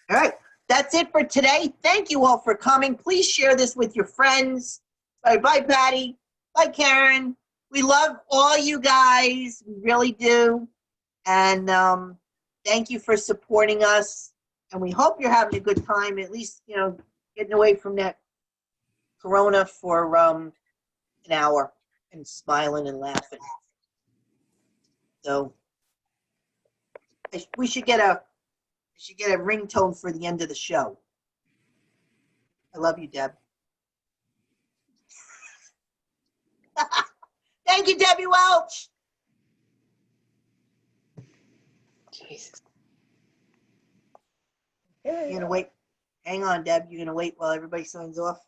All right. That's it for today. Thank you all for coming. Please share this with your friends. Bye, Patty. Bye, Karen. We love all you guys. We really do. And thank you for supporting us. And we hope you're having a good time, at least, you know, getting away from that corona for an hour and smiling and laughing. So we should get a ringtone for the end of the show. I love you, Deb. Thank you, Debbie Welch. Jesus. You're gonna wait. Hang on, Deb. You're gonna wait while everybody signs off?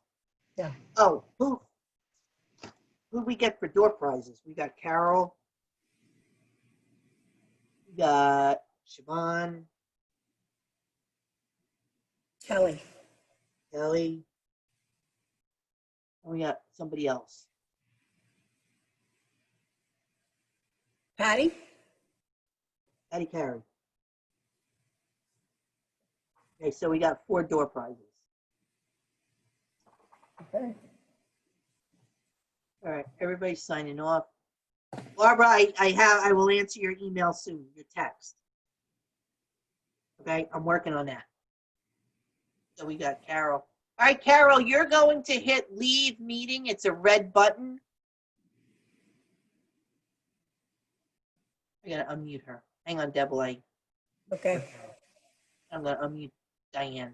Yeah. Oh, who we get for door prizes? We got Carol. We got Siobhan, Kelly. Kelly. And we got somebody else. Patty? Patty Carey. Okay, so we got 4 door prizes. Okay. All right, everybody's signing off. Barbara, I will answer your email soon, your text. Okay, I'm working on that. So we got Carol. All right, Carol, you're going to hit leave meeting. It's a red button. I gotta unmute her. Hang on, Deborah. Okay. I'm gonna unmute Diane.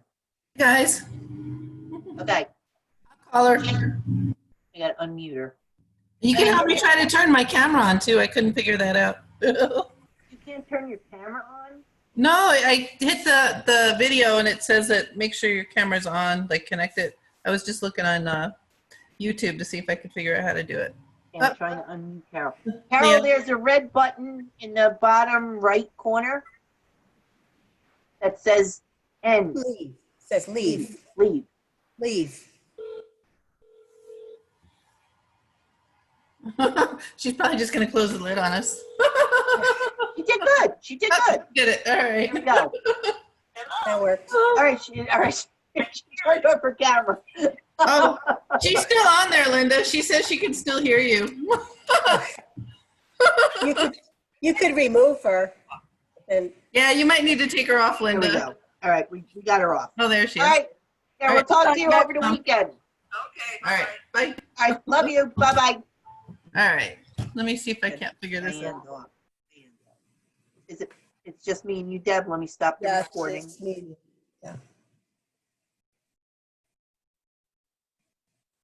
Guys, Okay, call her. I gotta unmute her. You can help me try to turn my camera on too. I couldn't figure that out. You can't turn your camera on? No, I hit the video and it says that make sure your camera's on, like connect it. I was just looking on YouTube to see if I could figure out how to do it. Okay, I'm trying to unmute Carol. Carol, there's a red button in the bottom right corner that says end. Leave. Says leave. Leave. Leave. She's probably just going to close the lid on us. She did good. She did good. Get it. All right. Here we go. That works. All right. She turned off her camera. Oh, she's still on there, Linda. She says she can still hear you. You could remove her. And Yeah, you might need to take her off, There we Linda. go. All right. We got her off. Oh, there she is. All right. Yeah, All we'll right. talk to you over the Bye. weekend. All right. Bye. All right. Love you. Bye-bye. All right. Let me see if I can't figure this Diane out. off. Is it? It's just me and you, Deb. Let me stop the yeah, recording. it's me. Yeah.